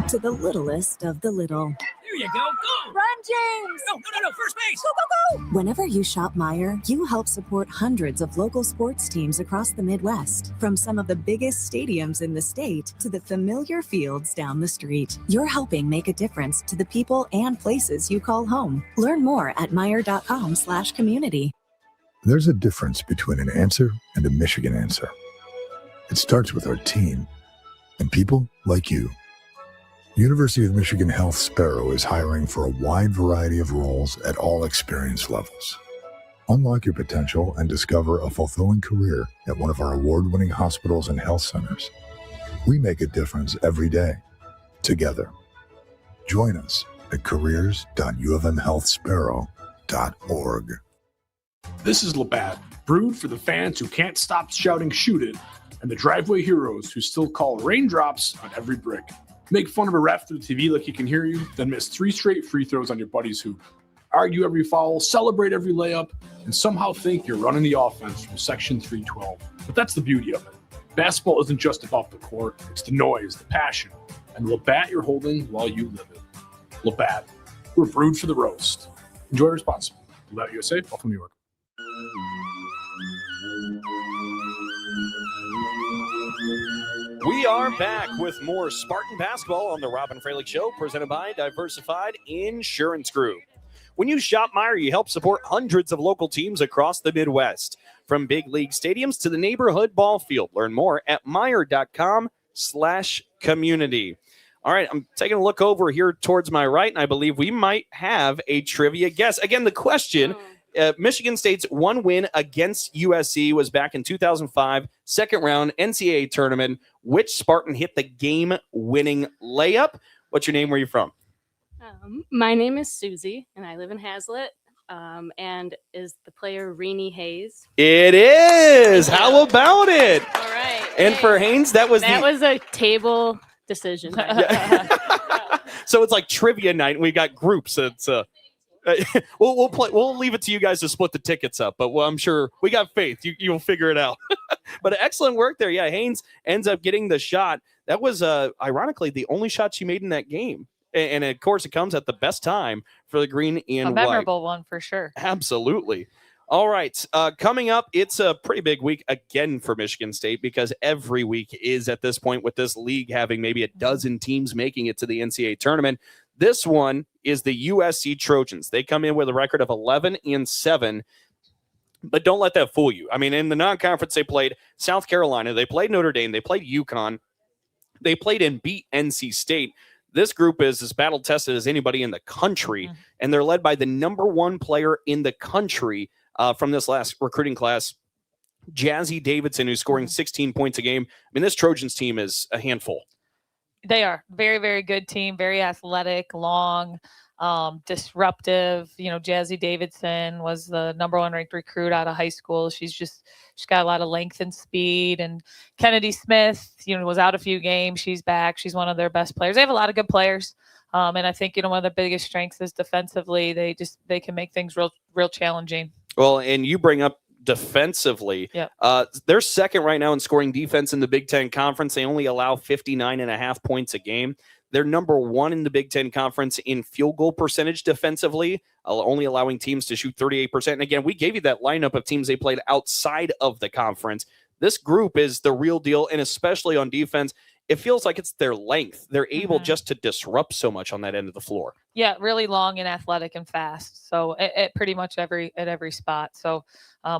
Speaker 13: to the littlest of the little.
Speaker 3: Here you go. Go.
Speaker 13: Run, James!
Speaker 3: No. First base.
Speaker 13: Go, go, go! Whenever you shop Meijer, you help support hundreds of local sports teams across the Midwest. From some of the biggest stadiums in the state to the familiar fields down the street. You're helping make a difference to the people and places you call home. Learn more at Meijer.com/community.
Speaker 12: There's a difference between an answer and a Michigan answer. It starts with our team and people like you. University of Michigan Health Sparrow is hiring for a wide variety of roles at all experience levels. Unlock your potential and discover a fulfilling career at one of our award-winning hospitals and health centers. We make a difference every day, together. Join us at careers.ufmhealthsparrow.org.
Speaker 6: This is Labatt, brewed for the fans who can't stop shouting "shoot it," and the driveway heroes who still call raindrops on every brick. Make fun of a ref through the TV like he can hear you, then miss 3 straight free throws on your buddy's hoop. Argue every foul, celebrate every layup, and somehow think you're running the offense from Section 312. But that's the beauty of it. Basketball isn't just about the court, it's the noise, the passion, and the Labatt you're holding while you live it. Labatt, we're brewed for the roast. Enjoy responsibly. Labatt USA, Buffalo, New York.
Speaker 4: We are back with more Spartan basketball on the Robyn Fralick Show, presented by Diversified Insurance Group. When you shop Meijer, you help support hundreds of local teams across the Midwest, from big league stadiums to the neighborhood ball field. Learn more at Meijer.com/community. All right, I'm taking a look over here towards my right, and I believe we might have a trivia guess. Again, the question... Michigan State's one win against USC was back in 2005, second round NCAA tournament. Which Spartan hit the game-winning layup? What's your name? Where are you from?
Speaker 23: My name is Susie, and I live in Hazlitt. And is the player Renee Hayes?
Speaker 4: It is. How about it?
Speaker 23: All right.
Speaker 4: And for Haynes, that was
Speaker 23: a table decision.
Speaker 4: So it's like trivia night, and we got groups. It's we'll play. We'll leave it to you guys to split the tickets up, but I'm sure we got faith. You'll figure it out. But excellent work there. Yeah, Haynes ends up getting the shot. That was ironically the only shot she made in that game, and of course it comes at the best time for the green and white.
Speaker 5: A memorable one for sure.
Speaker 4: Absolutely. All right, coming up, it's a pretty big week again for Michigan State because every week is at this point with this league having maybe a dozen teams making it to the NCAA tournament. This one is the USC Trojans. They come in with a record of 11-7, but don't let that fool you. I mean, in the non-conference, they played South Carolina, they played Notre Dame, they played UConn, they played and beat NC State. This group is as battle-tested as anybody in the country, and they're led by the number one player in the country from this last recruiting class, Jazzy Davidson, who's scoring 16 points a game. I mean, this Trojans team is a handful.
Speaker 5: They are very, very good team, very athletic, long, disruptive. You know, Jazzy Davidson was the number one ranked recruit out of high school. She's got a lot of length and speed. And Kennedy Smith, was out a few games. She's back. She's one of their best players. They have a lot of good players. And I think, one of the biggest strengths is defensively. They can make things real challenging.
Speaker 4: Well, and you bring up defensively.
Speaker 5: Yeah.
Speaker 4: They're second right now in scoring defense in the Big Ten Conference. They only allow 59.5 points a game. They're number one in the Big Ten Conference in field goal percentage defensively, only allowing teams to shoot 38%. And again, we gave you that lineup of teams they played outside of the conference. This group is the real deal, and especially on defense, it feels like it's their length. They're able just to disrupt so much on that end of the floor.
Speaker 5: Yeah, really long and athletic and fast. So at pretty much every spot. So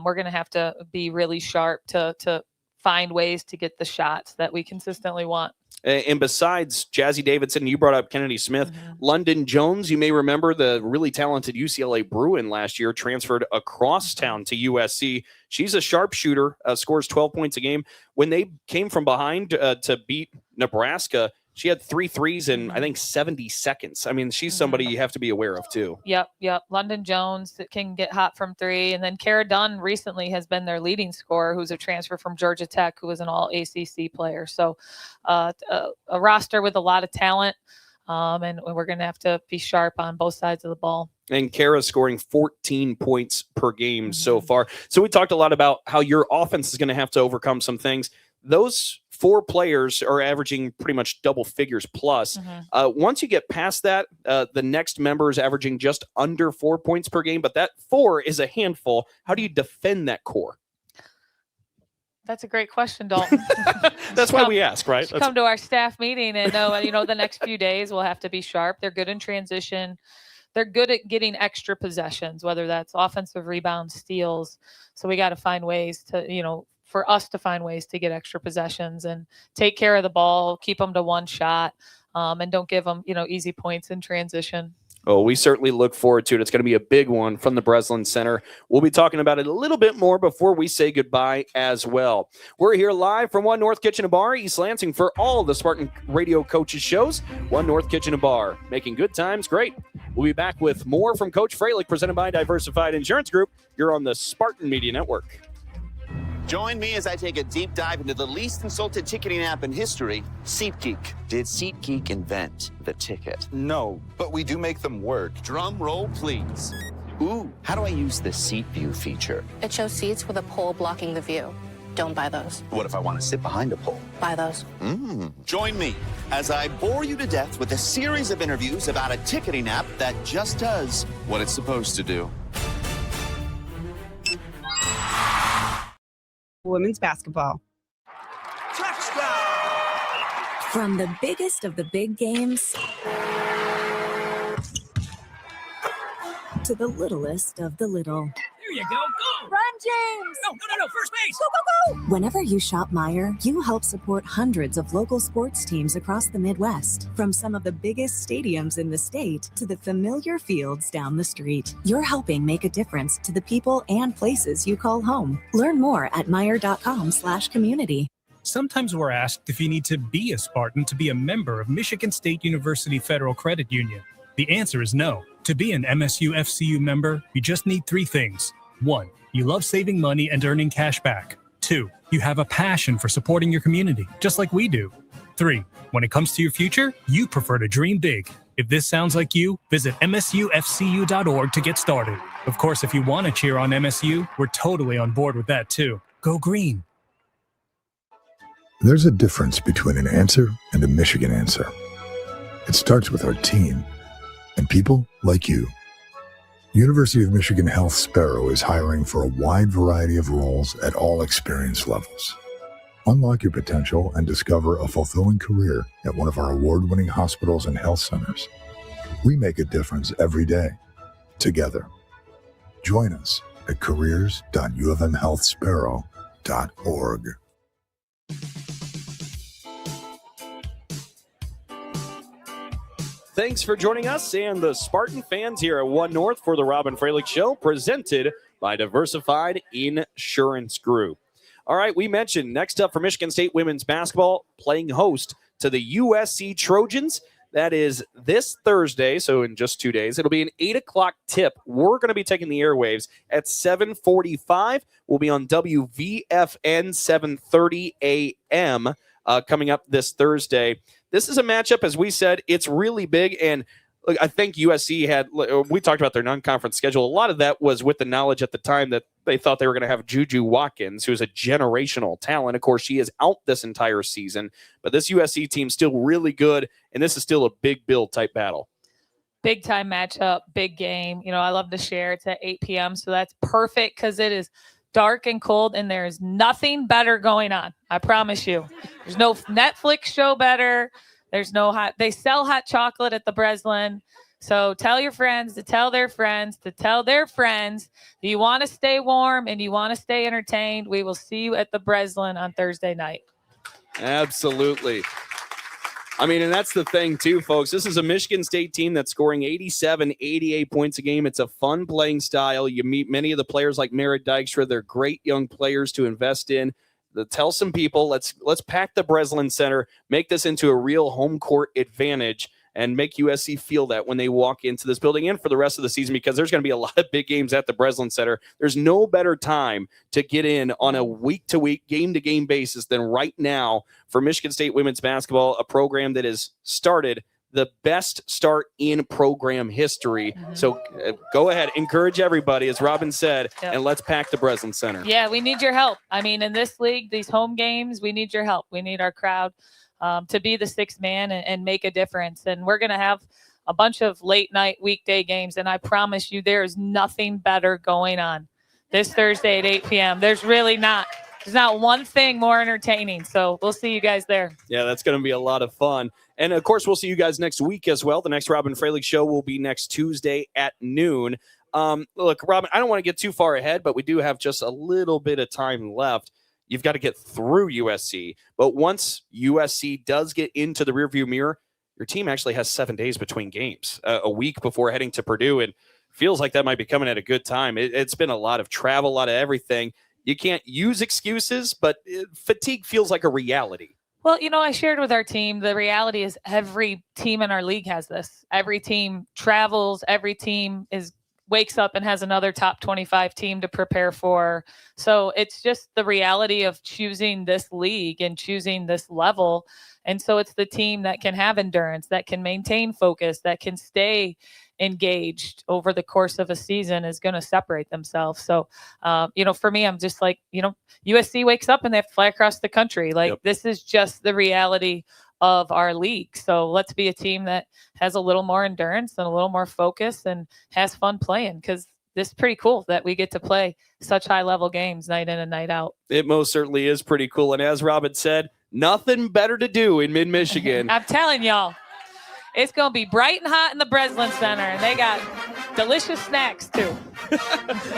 Speaker 5: we're going to have to be really sharp to find ways to get the shots that we consistently want.
Speaker 4: And besides Jazzy Davidson, you brought up Kennedy Smith, London Jones, you may remember the really talented UCLA Bruin last year, transferred across town to USC. She's a sharpshooter, scores 12 points a game. When they came from behind to beat Nebraska, she had 3 threes in, I think, 70 seconds. I mean, she's somebody you have to be aware of, too.
Speaker 5: Yep. London Jones that can get hot from 3. And then Cara Dunn recently has been their leading scorer, who's a transfer from Georgia Tech, who was an all-ACC player. So a roster with a lot of talent, and we're going to have to be sharp on both sides of the ball.
Speaker 4: And Kara's scoring 14 points per game so far. So we talked a lot about how your offense is going to have to overcome some things. Those 4 players are averaging pretty much double figures plus. Once you get past that, the next member is averaging just under 4 points per game, but that 4 is a handful. How do you defend that core?
Speaker 5: That's a great question, Dalton.
Speaker 4: That's why we ask, right?
Speaker 5: Come to our staff meeting and know, the next few days will have to be sharp. They're good in transition. They're good at getting extra possessions, whether that's offensive rebounds, steals. So we got to find ways to, for us to find ways to get extra possessions and take care of the ball, keep them to one shot, and don't give them, easy points in transition.
Speaker 4: Oh, we certainly look forward to it. It's going to be a big one from the Breslin Center. We'll be talking about it a little bit more before we say goodbye as well. We're here live from One North Kitchen and Bar, East Lansing, for all the Spartan Radio Coaches shows. One North Kitchen and Bar, making good times great. We'll be back with more from Coach Fralick, presented by Diversified Insurance Group. You're on the Spartan Media Network.
Speaker 7: Join me as I take a deep dive into the least insulted ticketing app in history, SeatGeek. Did SeatGeek invent the ticket?
Speaker 8: No, but we do make them work.
Speaker 7: Drum roll, please. Ooh, how do I use the Seat View feature?
Speaker 9: It shows seats with a pole blocking the view. Don't buy those.
Speaker 7: What if I want to sit behind a pole?
Speaker 9: Buy those.
Speaker 7: Join me as I bore you to death with a series of interviews about a ticketing app that just does what it's supposed to do.
Speaker 3: Women's basketball.
Speaker 13: From the biggest of the big games to the littlest of the little.
Speaker 3: There you go. Go!
Speaker 13: Run, James!
Speaker 3: No. First base!
Speaker 13: Go! Whenever you shop Meijer, you help support hundreds of local sports teams across the Midwest. From some of the biggest stadiums in the state to the familiar fields down the street. You're helping make a difference to the people and places you call home. Learn more at Meijer.com/community.
Speaker 11: Sometimes we're asked if you need to be a Spartan to be a member of Michigan State University Federal Credit Union. The answer is no. To be an MSU FCU member, you just need 3 things. 1, you love saving money and earning cash back. 2, you have a passion for supporting your community, just like we do. 3, when it comes to your future, you prefer to dream big. If this sounds like you, visit msufcu.org to get started. Of course, if you want to cheer on MSU, we're totally on board with that too. Go green.
Speaker 12: There's a difference between an answer and a Michigan answer. It starts with our team and people like you. University of Michigan Health Sparrow is hiring for a wide variety of roles at all experience levels. Unlock your potential and discover a fulfilling career at one of our award-winning hospitals and health centers. We make a difference every day, together. Join us at careers.ufmhealthsparrow.org.
Speaker 4: Thanks for joining us and the Spartan fans here at One North for the Robyn Fralick Show, presented by Diversified Insurance Group. All right, we mentioned next up for Michigan State women's basketball, playing host to the USC Trojans. That is this Thursday, so in just 2 days. It'll be an 8 o'clock tip. We're going to be taking the airwaves at 7:45. We'll be on WVFN 7:30 a.m. Coming up this Thursday. This is a matchup, as we said, it's really big. And look, I think USC we talked about their non-conference schedule. A lot of that was with the knowledge at the time that they thought they were going to have Juju Watkins, who's a generational talent. Of course, she is out this entire season. But this USC team's still really good, and this is still a big build type battle.
Speaker 5: Big time matchup, big game. I love to share. It's at 8 p.m., so that's perfect because it is dark and cold, and there is nothing better going on. I promise you. There's no Netflix show better. There's no they sell hot chocolate at the Breslin. So tell your friends to tell their friends to tell their friends that you want to stay warm and you want to stay entertained. We will see you at the Breslin on Thursday night.
Speaker 4: Absolutely. I mean, and that's the thing too, folks. This is a Michigan State team that's scoring 87, 88 points a game. It's a fun playing style. You meet many of the players like Marah Dykstra. They're great young players to invest in. Tell some people, let's pack the Breslin Center, make this into a real home court advantage, and make USC feel that when they walk into this building and for the rest of the season, because there's going to be a lot of big games at the Breslin Center. There's no better time to get in on a week-to-week, game-to-game basis than right now for Michigan State women's basketball, a program that is started the best start in program history. So go ahead, encourage everybody, as Robyn said, and let's pack the Breslin Center.
Speaker 5: Yeah, we need your help. I mean, in this league, these home games, we need your help. We need our crowd to be the sixth man and make a difference. And we're going to have a bunch of late night weekday games. And I promise you, there is nothing better going on this Thursday at 8 p.m. There's really not. There's not one thing more entertaining. So we'll see you guys there.
Speaker 4: Yeah, that's going to be a lot of fun. And, of course, we'll see you guys next week as well. The next Robyn Fralick Show will be next Tuesday at noon. Look, Robyn, I don't want to get too far ahead, but we do have just a little bit of time left. You've got to get through USC. But once USC does get into the rearview mirror, your team actually has 7 days between games, a week before heading to Purdue. And feels like that might be coming at a good time. It's been a lot of travel, a lot of everything. You can't use excuses, but fatigue feels like a reality.
Speaker 5: Well, I shared with our team, the reality is every team in our league has this. Every team travels. Every team wakes up and has another top 25 team to prepare for. So it's just the reality of choosing this league and choosing this level. And so it's the team that can have endurance, that can maintain focus, that can stay engaged over the course of a season is going to separate themselves. So, for me, I'm just like, USC wakes up and they have to fly across the country. This is just the reality of our league. So let's be a team that has a little more endurance and a little more focus and has fun playing, because this is pretty cool that we get to play such high level games night in and night out.
Speaker 4: It most certainly is pretty cool. And as Robyn said, nothing better to do in mid-Michigan.
Speaker 5: I'm telling y'all, it's going to be bright and hot in the Breslin Center, and they got delicious snacks too.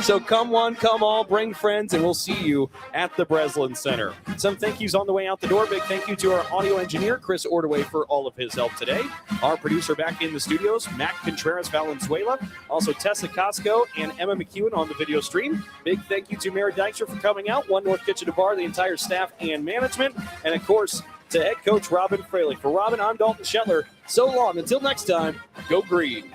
Speaker 4: So come one, come all, bring friends, and we'll see you at the Breslin Center. Some thank yous on the way out the door. Big thank you to our audio engineer, Chris Ordaway, for all of his help today. Our producer back in the studios, Matt Contreras Valenzuela. Also Tessa Costco and Emma McEwen on the video stream. Big thank you to Marah Dykstra for coming out, One North Kitchen and Bar, the entire staff and management. And, of course, to head coach Robyn Fralick. For Robyn, I'm Dalton Shetler. So long. Until next time, go Green.